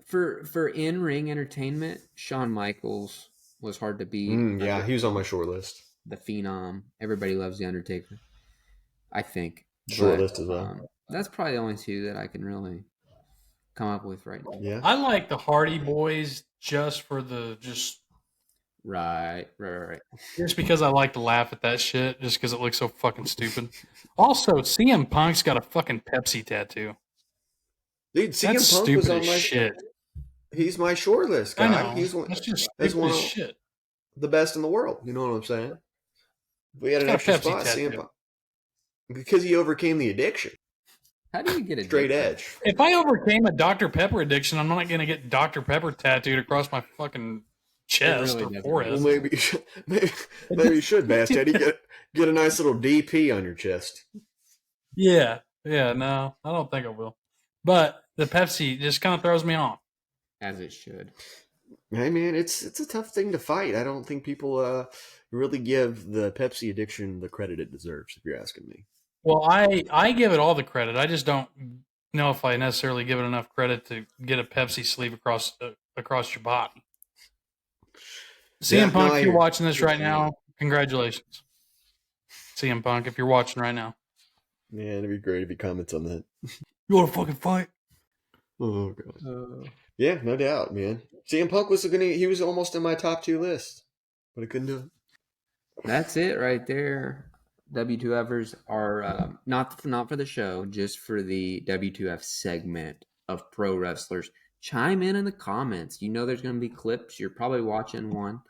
For in-ring entertainment, Shawn Michaels was hard to beat. Yeah, he was on my short list. The Phenom. Everybody loves The Undertaker, I think. Short list as well. That's probably the only 2 that I can really come up with right now. Yeah. I like the Hardy Boys just for the Right. Just because I like to laugh at that shit, just because it looks so fucking stupid. Also, CM Punk's got a fucking Pepsi tattoo. Dude, CM That's Punk stupid was on as my shit. He's my short list guy. I know. He's one. That's just stupid as shit. the best in the world. You know what I'm saying? If we had an Got a extra Pepsi spot, tattoo. CM Punk, because he overcame the addiction. How do you get Straight addicted? edge. If I overcame a Dr. Pepper addiction, I'm not going to get Dr. Pepper tattooed across my fucking chest really or doesn't forehead. Well, maybe you should, maybe you should, Bassdaddy, get a nice little DP on your chest. Yeah, no, I don't think I will. But the Pepsi just kind of throws me off. As it should. Hey man, it's a tough thing to fight. I don't think people really give the Pepsi addiction the credit it deserves, if you're asking me. Well, I give it all the credit. I just don't know if I necessarily give it enough credit to get a Pepsi sleeve across your body. CM Punk, if you're watching this right now, congratulations. CM Punk, if you're watching right now. Man, it'd be great if he comments on that. You want to fucking fight? Oh god. Yeah, no doubt, man. CM Punk he was almost in my top 2 list, but I couldn't do it. That's it right there. W2Fers are not for the show, just for the W2F segment of pro wrestlers. Chime in the comments. You know there's going to be clips. You're probably watching one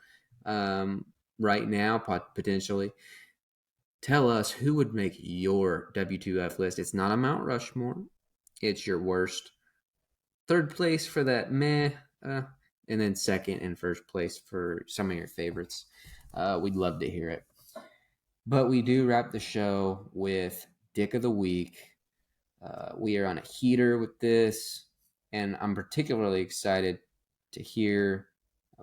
right now, potentially. Tell us who would make your W2F list. It's not a Mount Rushmore. It's your worst. Third place for that meh, and then second and first place for some of your favorites. We'd love to hear it. But we do wrap the show with Dick of the Week. We are on a heater with this, and I'm particularly excited to hear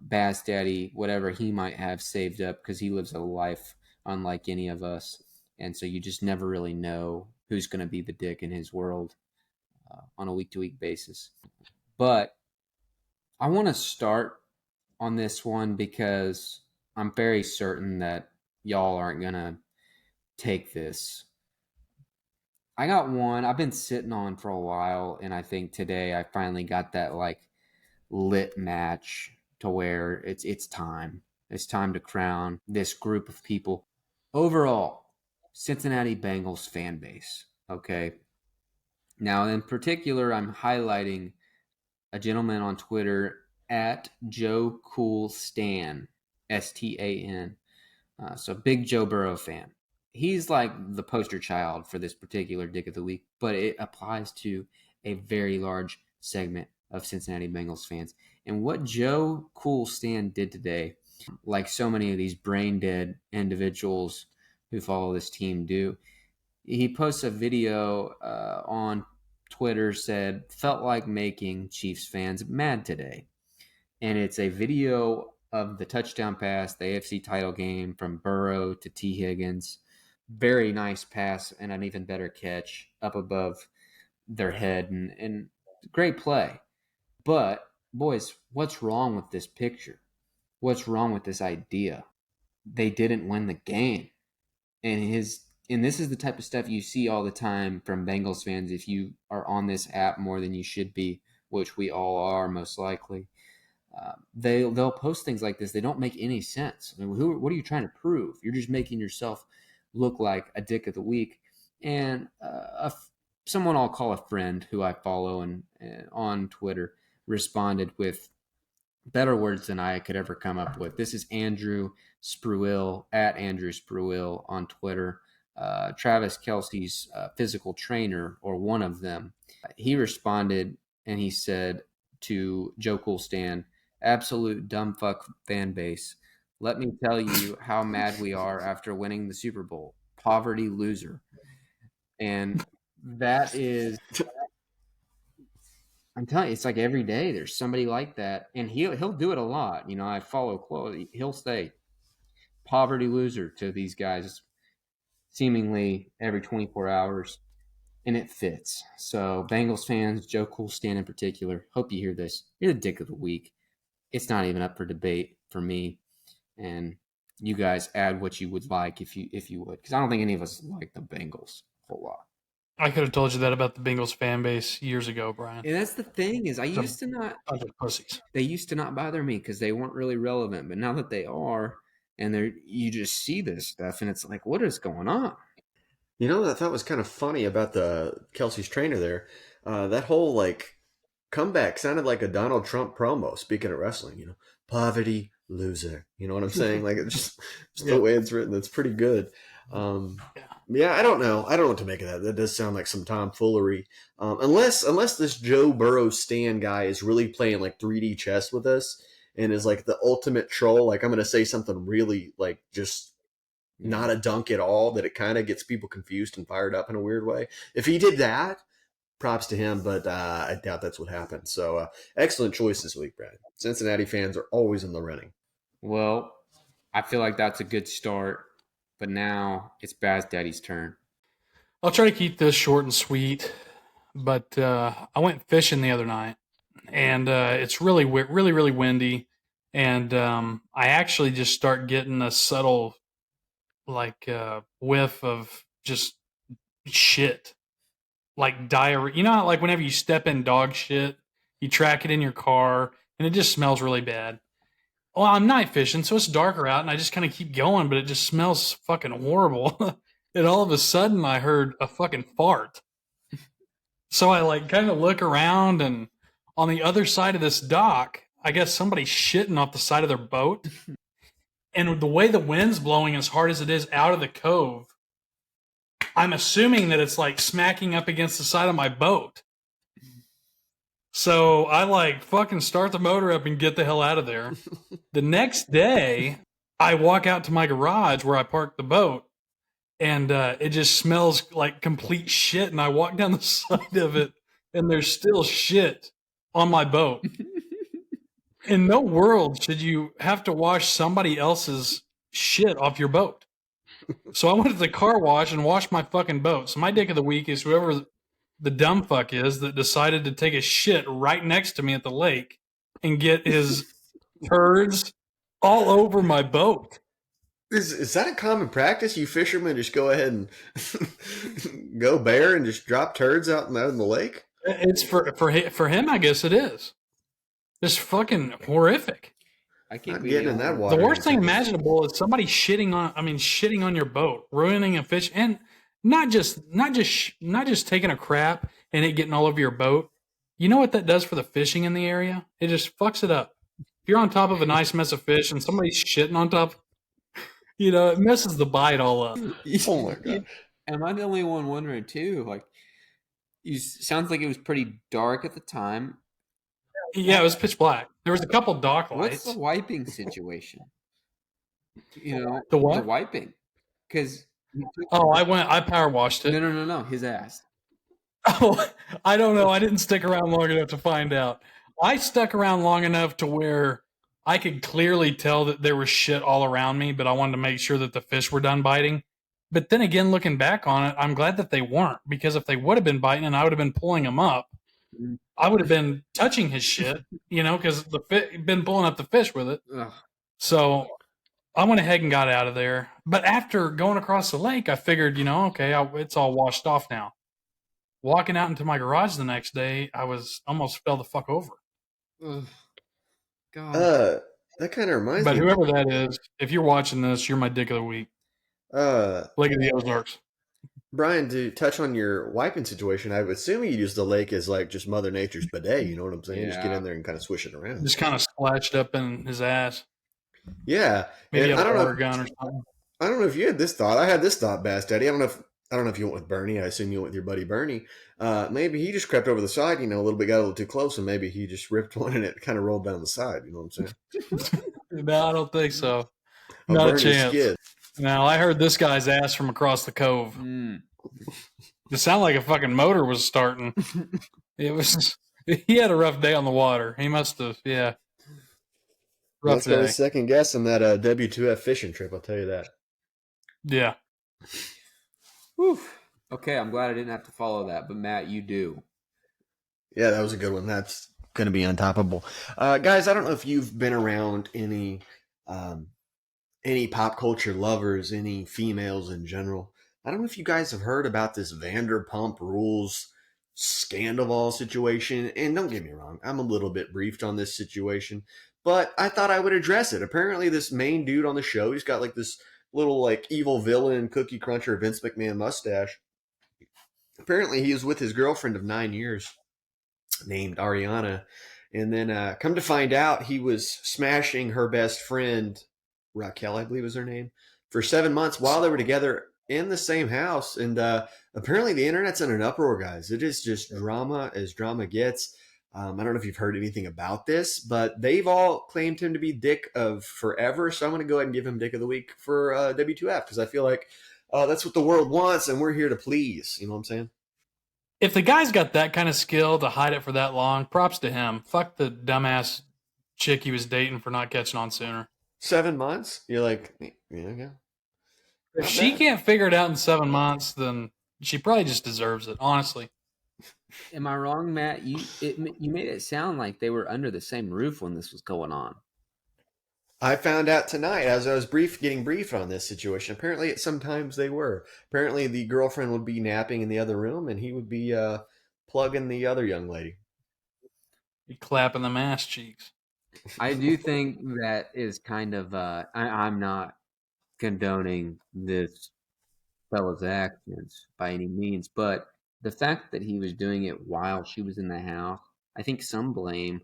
Bassdaddy, whatever he might have saved up, because he lives a life unlike any of us. And so you just never really know who's going to be the dick in his world on a week-to-week basis. But I want to start on this one because I'm very certain that y'all aren't going to take this. I got one I've been sitting on for a while, and I think today I finally got that like lit match to where it's time. It's time to crown this group of people. Overall, Cincinnati Bengals fan base. Okay. Now, in particular, I'm highlighting a gentleman on Twitter at Joe Cool Stan, Stan. So big Joe Burrow fan. He's like the poster child for this particular Dick of the Week, but it applies to a very large segment of Cincinnati Bengals fans. And what Joe Cool Stan did today, like so many of these brain dead individuals who follow this team do, he posts a video on Twitter, said, felt like making Chiefs fans mad today. And it's a video of the touchdown pass, the AFC title game from Burrow to T. Higgins. Very nice pass and an even better catch up above their head, and great play. But, boys, what's wrong with this picture? What's wrong with this idea? They didn't win the game. And this is the type of stuff you see all the time from Bengals fans if you are on this app more than you should be, which we all are most likely. They'll post things like this. They don't make any sense. I mean, what are you trying to prove? You're just making yourself look like a dick of the week. And someone I'll call a friend who I follow and on Twitter responded with better words than I could ever come up with. This is Andrew Spruill at Andrew Spruill on Twitter. Travis Kelce's physical trainer, or one of them. He responded and he said to Joe Cool Stan, absolute dumb fuck fan base. Let me tell you how mad we are after winning the Super Bowl. Poverty loser. And that is, I'm telling you, it's like every day there's somebody like that, and he'll do it a lot. You know, I follow close. He'll say poverty loser to these guys seemingly every 24 hours, and it fits. So Bengals fans, Joe Cool Stan in particular, hope you hear this. You're the dick of the week. It's not even up for debate for me, and you guys add what you would like if you would, because I don't think any of us like the Bengals a whole lot. I could have told you that about the Bengals fan base years ago, Brian. And that's the thing is, I used to not. Pussies. They used to not bother me because they weren't really relevant, but now that they are, and you just see this stuff, and it's like, what is going on? You know what I thought was kind of funny about the Kelsey's trainer there? That whole like comeback sounded like a Donald Trump promo. Speaking of wrestling, you know, poverty loser. You know what I'm saying? Like it's just the way it's written. It's pretty good. Yeah, I don't know. I don't know what to make of that. That does sound like some tomfoolery. Unless this Joe Burrow Stan guy is really playing like 3D chess with us and is like the ultimate troll. Like I'm going to say something really like just not a dunk at all that it kind of gets people confused and fired up in a weird way. If he did that, props to him, but I doubt that's what happened. So excellent choice this week, Brad. Cincinnati fans are always in the running. Well, I feel like that's a good start, but now it's Bassdaddy's turn. I'll try to keep this short and sweet, but I went fishing the other night, and it's really windy, and I actually just start getting a subtle whiff of just shit, like diarrhea. You know how, like whenever you step in dog shit, you track it in your car, and it just smells really bad. Well, I'm night fishing, so it's darker out, and I just kind of keep going, but it just smells fucking horrible. And all of a sudden, I heard a fucking fart. So I like kind of look around, and on the other side of this dock, I guess somebody's shitting off the side of their boat. And the way the wind's blowing as hard as it is out of the cove, I'm assuming that it's like smacking up against the side of my boat. So I like fucking start the motor up and get the hell out of there. The next day, I walk out to my garage where I parked the boat, and it just smells like complete shit. And I walk down the side of it, and there's still shit on my boat. In no world should you have to wash somebody else's shit off your boat. So I went to the car wash and washed my fucking boat. So my dick of the week is whoever the dumb fuck is that decided to take a shit right next to me at the lake and get his turds all over my boat. Is that a common practice? You fishermen just go ahead and go bare and just drop turds out in the lake? It's for him, I guess it is. Just fucking horrific. I can't Not getting in that water. The worst thing imaginable is somebody shitting on your boat, ruining a fish, and not just taking a crap and it getting all over your boat. You know what that does for the fishing in the area? It just fucks it up. If you're on top of a nice mess of fish and somebody's shitting on top, it messes the bite all up. Oh my god! Am I the only one wondering too? Like, sounds like it was pretty dark at the time. Yeah, it was pitch black. There was a couple dock lights. What's the wiping situation? The what? The wiping, because I power washed it. No, his ass. Oh, I don't know. I didn't stick around long enough to find out. I stuck around long enough to where I could clearly tell that there was shit all around me, but I wanted to make sure that the fish were done biting. But then again, looking back on it, I'm glad that they weren't, because if they would have been biting and I would have been pulling them up, I would have been touching his shit, because been pulling up the fish with it. Ugh. So I went ahead and got out of there. But after going across the lake, I figured, okay, it's all washed off now. Walking out into my garage the next day, I almost fell the fuck over. Ugh. God. That kind of reminds me. But whoever that is, if you're watching this, you're my dick of the week. Lake of the Ozarks. Bryan, to touch on your wiping situation, I would assume you use the lake as like just Mother Nature's bidet. You know what I'm saying? Yeah. Just get in there and kind of swish it around. Just kind of splashed up in his ass. Yeah, Maybe and a water gun or something. I don't know if you had this thought. I had this thought, Bassdaddy. I don't know if you went with Bernie. I assume you went with your buddy Bernie. Maybe he just crept over the side, a little bit, got a little too close, and maybe he just ripped one and it kind of rolled down the side. You know what I'm saying? No, I don't think so. Not a chance. Skid. Now, I heard this guy's ass from across the cove. It sounded like a fucking motor was starting. He had a rough day on the water. He must have, yeah. Rough Let's go day. to second guess on that W2F fishing trip, I'll tell you that. Yeah. Whew. Okay, I'm glad I didn't have to follow that, but Matt, you do. Yeah, that was a good one. That's going to be untoppable. Guys, I don't know if you've been around any pop culture lovers, any females in general. I don't know if you guys have heard about this Vanderpump Rules Scandival situation. And don't get me wrong, I'm a little bit briefed on this situation, but I thought I would address it. Apparently, this main dude on the show, he's got like this little like evil villain cookie cruncher Vince McMahon mustache. Apparently, he was with his girlfriend of 9 years named Ariana. And then come to find out, he was smashing her best friend, Raquel, I believe was her name, for 7 months while they were together in the same house. And apparently the internet's in an uproar, guys. It is just drama as drama gets. I don't know if you've heard anything about this, but they've all claimed him to be Dick of Forever. So I'm going to go ahead and give him Dick of the Week for W2F because I feel like that's what the world wants, and we're here to please. You know what I'm saying? If the guy's got that kind of skill to hide it for that long, props to him. Fuck the dumbass chick he was dating for not catching on sooner. 7 months? You're like, yeah. If she can't figure it out in 7 months, then she probably just deserves it, honestly. Am I wrong, Matt? You made it sound like they were under the same roof when this was going on. I found out tonight as I was getting briefed on this situation. Apparently, sometimes they were. Apparently, the girlfriend would be napping in the other room, and he would be plugging the other young lady. Be clapping them ass cheeks. I do think that is kind of. I'm not condoning this fella's actions by any means, but the fact that he was doing it while she was in the house, I think some blame.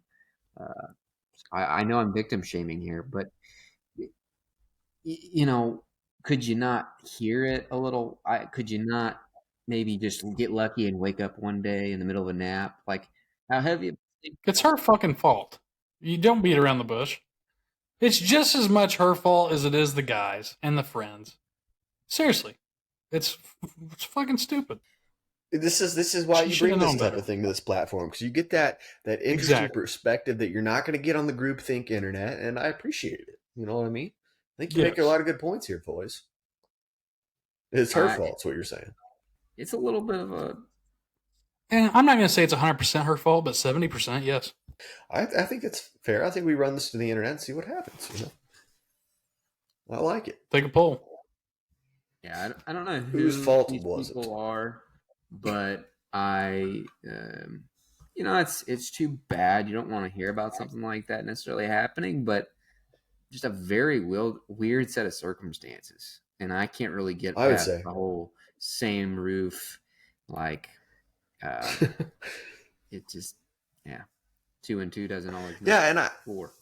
I know I'm victim shaming here, but could you not hear it a little? Could you not maybe just get lucky and wake up one day in the middle of a nap? Like, how heavy? It's her fucking fault. You don't beat around the bush. It's just as much her fault as it is the guys and the friends. Seriously, it's fucking stupid. This is why you bring this type of thing to this platform, because you get that interesting perspective that you're not going to get on the groupthink internet, and I appreciate it. You know what I mean? I think you make a lot of good points here, boys. It's her fault. That's what you're saying. It's a little bit of a. I'm not going to say it's 100% her fault, but 70%, yes. I think it's fair. I think we run this to the internet and see what happens. I like it. Take a poll. Yeah, I don't know whose fault these was people it, are, but it's too bad. You don't want to hear about something like that necessarily happening, but just a very weird set of circumstances, and I can't really get past the whole same roof, like it just 2 and 2 doesn't always make 4.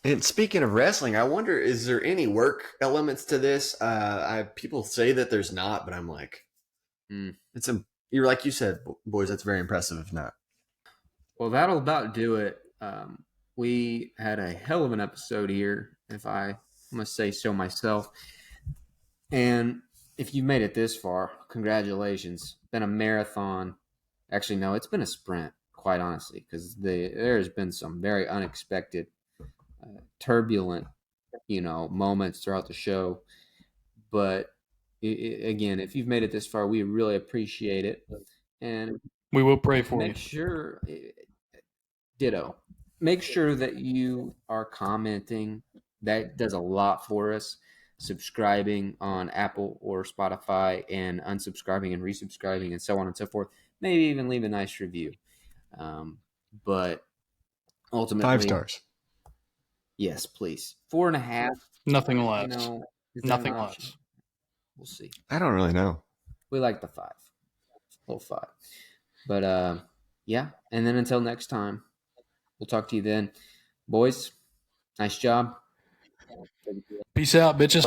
And speaking of wrestling, I wonder, is there any work elements to this? People say that there's not, but I'm like, you're like you said, boys, that's very impressive if not. Well, that'll about do it. We had a hell of an episode here, if I must say so myself. And if you made it this far, congratulations. Been a marathon. Actually, no, it's been a sprint, quite honestly, because there's been some very unexpected, turbulent, moments throughout the show. But again, if you've made it this far, we really appreciate it. And we will pray for you. Make sure, ditto. Make sure that you are commenting. That does a lot for us. Subscribing on Apple or Spotify, and unsubscribing and resubscribing, and so on and so forth. Maybe even leave a nice review. But ultimately, 5 stars. Yes, please. 4.5. Nothing less. Nothing less. We'll see. I don't really know. We like the 5. Little 5. But yeah. And then until next time, we'll talk to you then. Boys, nice job. Peace out, bitches.